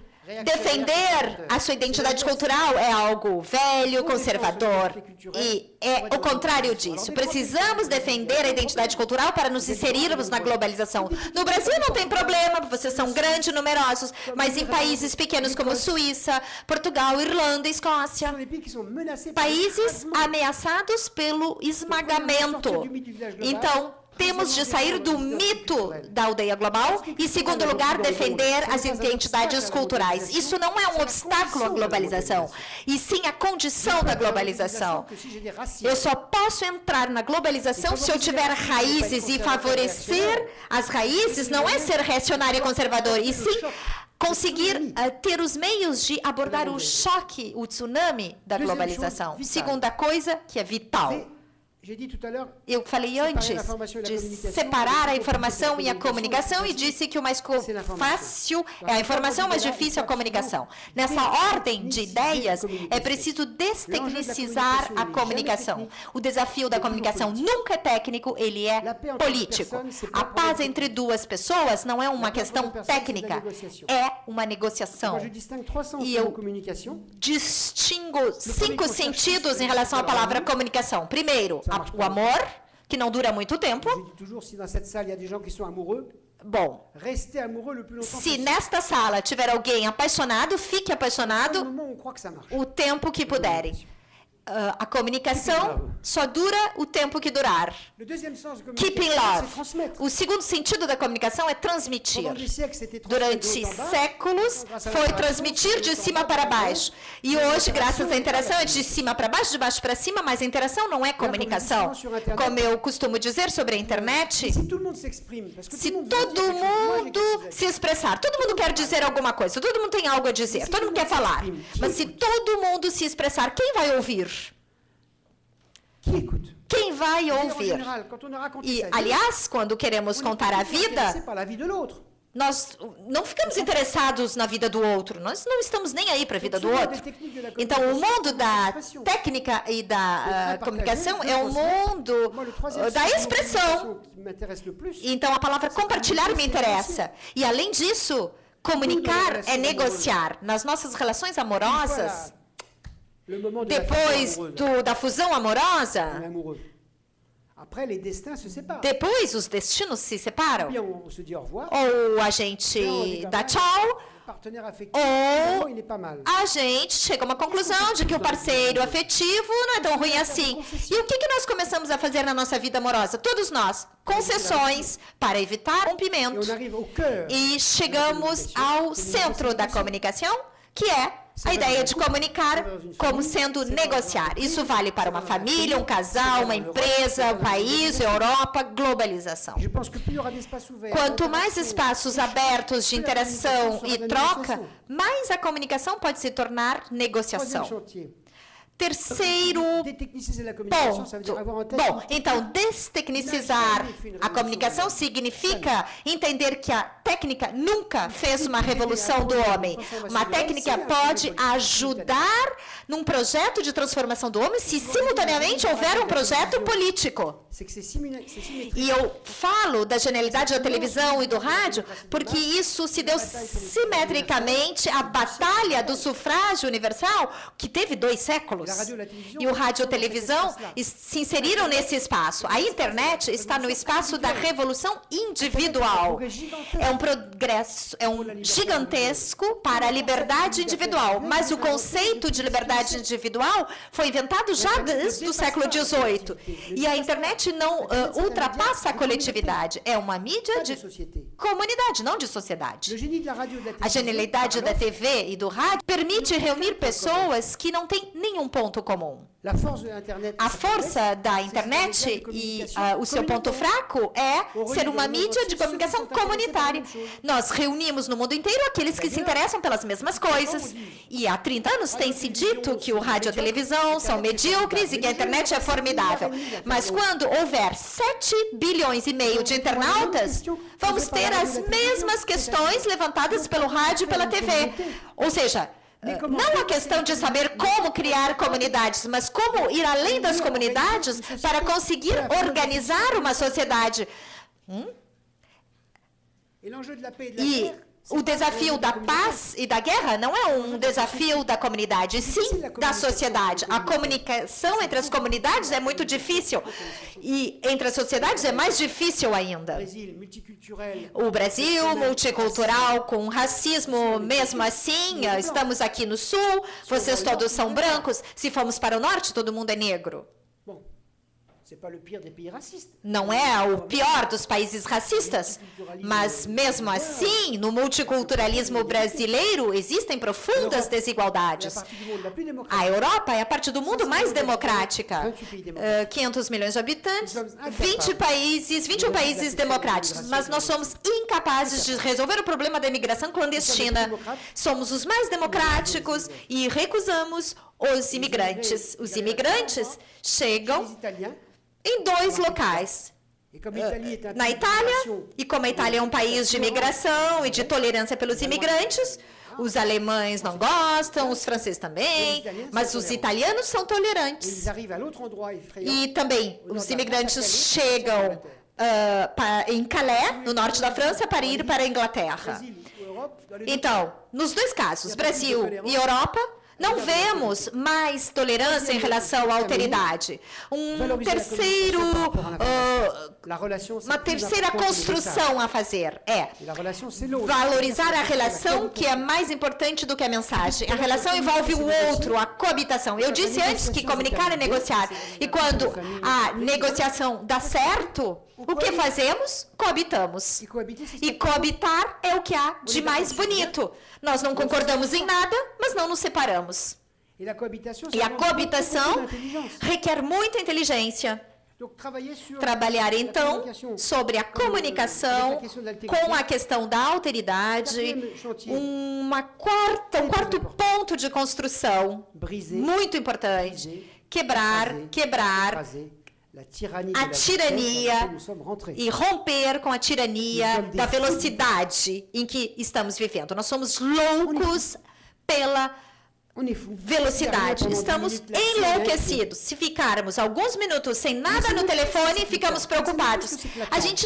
defender a sua identidade cultural é algo velho, conservador. E é o contrário disso. Precisamos defender a identidade cultural para nos inserirmos na globalização. No Brasil não tem problema, vocês são grandes e numerosos, mas em países pequenos como Suíça, Portugal, Irlanda, Escócia, países ameaçados pelo esmagamento. Então, temos de sair do mito da aldeia global e, em segundo lugar, defender as identidades culturais. Isso não é um obstáculo à globalização, e sim a condição da globalização. Eu só posso entrar na globalização se eu tiver raízes, e favorecer as raízes não é ser reacionário e conservador, e sim conseguir ter os meios de abordar o choque, o tsunami da globalização. Segunda coisa que é vital. Eu falei antes de separar a informação e a comunicação e disse que o mais fácil é a informação, mais difícil é a comunicação. Nessa ordem de ideias, é preciso destecnicizar a comunicação. O desafio da comunicação nunca é técnico, ele é político. A paz entre duas pessoas não é uma questão técnica, é uma negociação. E eu distingo 5 sentidos em relação à palavra comunicação. Primeiro, o amor, que não dura muito tempo. Bom, se nesta sala tiver alguém apaixonado, fique apaixonado o tempo que puderem. A comunicação só dura o tempo que durar. Keeping love. O segundo sentido da comunicação é transmitir. Durante séculos, foi transmitir de cima para baixo. E hoje, graças à interação, é de cima para baixo, de baixo para cima, mas a interação não é comunicação. Como eu costumo dizer sobre a internet, se todo mundo se expressar, todo mundo quer dizer alguma coisa, todo mundo tem algo a dizer, todo mundo quer falar. Mas se todo mundo se expressar, quem vai ouvir? Quem vai ouvir? E, aliás, quando queremos contar a vida, nós não ficamos interessados na vida do outro, nós não estamos nem aí para a vida do outro. Então, o mundo da técnica e da comunicação é o mundo da expressão. Então, a palavra compartilhar me interessa. E, além disso, comunicar é negociar. Nas nossas relações amorosas, depois da fusão amorosa, depois os destinos se separam. Ou a gente dá tchau, ou a gente chega a uma conclusão de que o parceiro afetivo não é tão ruim assim. E o que nós começamos a fazer na nossa vida amorosa? Todos nós. Concessões para evitar rompimento. E chegamos ao centro da comunicação, que é a ideia de comunicar como sendo negociar. Isso vale para uma família, um casal, uma empresa, um país, Europa, globalização. Quanto mais espaços abertos de interação e troca, mais a comunicação pode se tornar negociação. Terceiro ponto. Bom, então, destecnicizar a comunicação significa entender que a técnica nunca fez uma revolução do homem. Uma técnica pode ajudar num projeto de transformação do homem se simultaneamente houver um projeto político. E eu falo da genialidade da televisão e do rádio porque isso se deu simetricamente à batalha do sufrágio universal, que teve 2 séculos. E o rádio e a televisão se inseriram nesse espaço. A internet está no espaço da revolução individual. É um progresso, é um gigantesco para a liberdade individual. Mas o conceito de liberdade individual foi inventado já desde o século XVIII. E a internet não ultrapassa a coletividade. É uma mídia de comunidade, não de sociedade. A genialidade da TV e do rádio permite reunir pessoas que não têm nenhum ponto comum. A força da internet e o seu ponto fraco é ser uma mídia de comunicação comunitária. Nós reunimos no mundo inteiro aqueles que se interessam pelas mesmas coisas. E há 30 anos tem se dito que o rádio e a televisão são medíocres e que a internet é formidável. Mas quando houver 7,5 bilhões de internautas, vamos ter as mesmas questões levantadas pelo rádio e pela TV. Ou seja, não a questão de saber como criar comunidades, mas como ir além das comunidades para conseguir organizar uma sociedade. E o desafio da paz e da guerra não é um desafio da comunidade, sim da sociedade. A comunicação entre as comunidades é muito difícil e entre as sociedades é mais difícil ainda. O Brasil, multicultural, com racismo, mesmo assim, estamos aqui no sul, vocês todos são brancos, se formos para o norte, todo mundo é negro. Não é o pior dos países racistas, mas mesmo assim, no multiculturalismo brasileiro, existem profundas desigualdades. A Europa é a parte do mundo mais democrática. 500 milhões de habitantes, 21 países democráticos, mas nós somos incapazes de resolver o problema da imigração clandestina. Somos os mais democráticos e recusamos os imigrantes. Os imigrantes chegam. em 2 locais. Na Itália, e como a Itália é um país de imigração e de tolerância pelos imigrantes, os alemães não gostam, os franceses também, mas os italianos são tolerantes. E também os imigrantes chegam em Calais, no norte da França, para ir para a Inglaterra. Então, nos 2 casos, Brasil e Europa, não vemos mais tolerância em relação à alteridade. Uma terceira construção a fazer é valorizar a relação, que é mais importante do que a mensagem. A relação envolve o outro, a coabitação. Eu disse antes que comunicar é negociar. E quando a negociação dá certo, o que fazemos? Coabitamos. E coabitar é o que há de mais bonito. Nós não concordamos em nada, mas não nos separamos. E a coabitação requer muita inteligência. Trabalhar, então, sobre a comunicação com a questão da alteridade, um quarto ponto de construção muito importante. Quebrar a tirania e romper com a tirania da velocidade em que estamos vivendo. Nós somos loucos pela velocidade. Estamos enlouquecidos. Se ficarmos alguns minutos sem nada no telefone, ficamos preocupados. A gente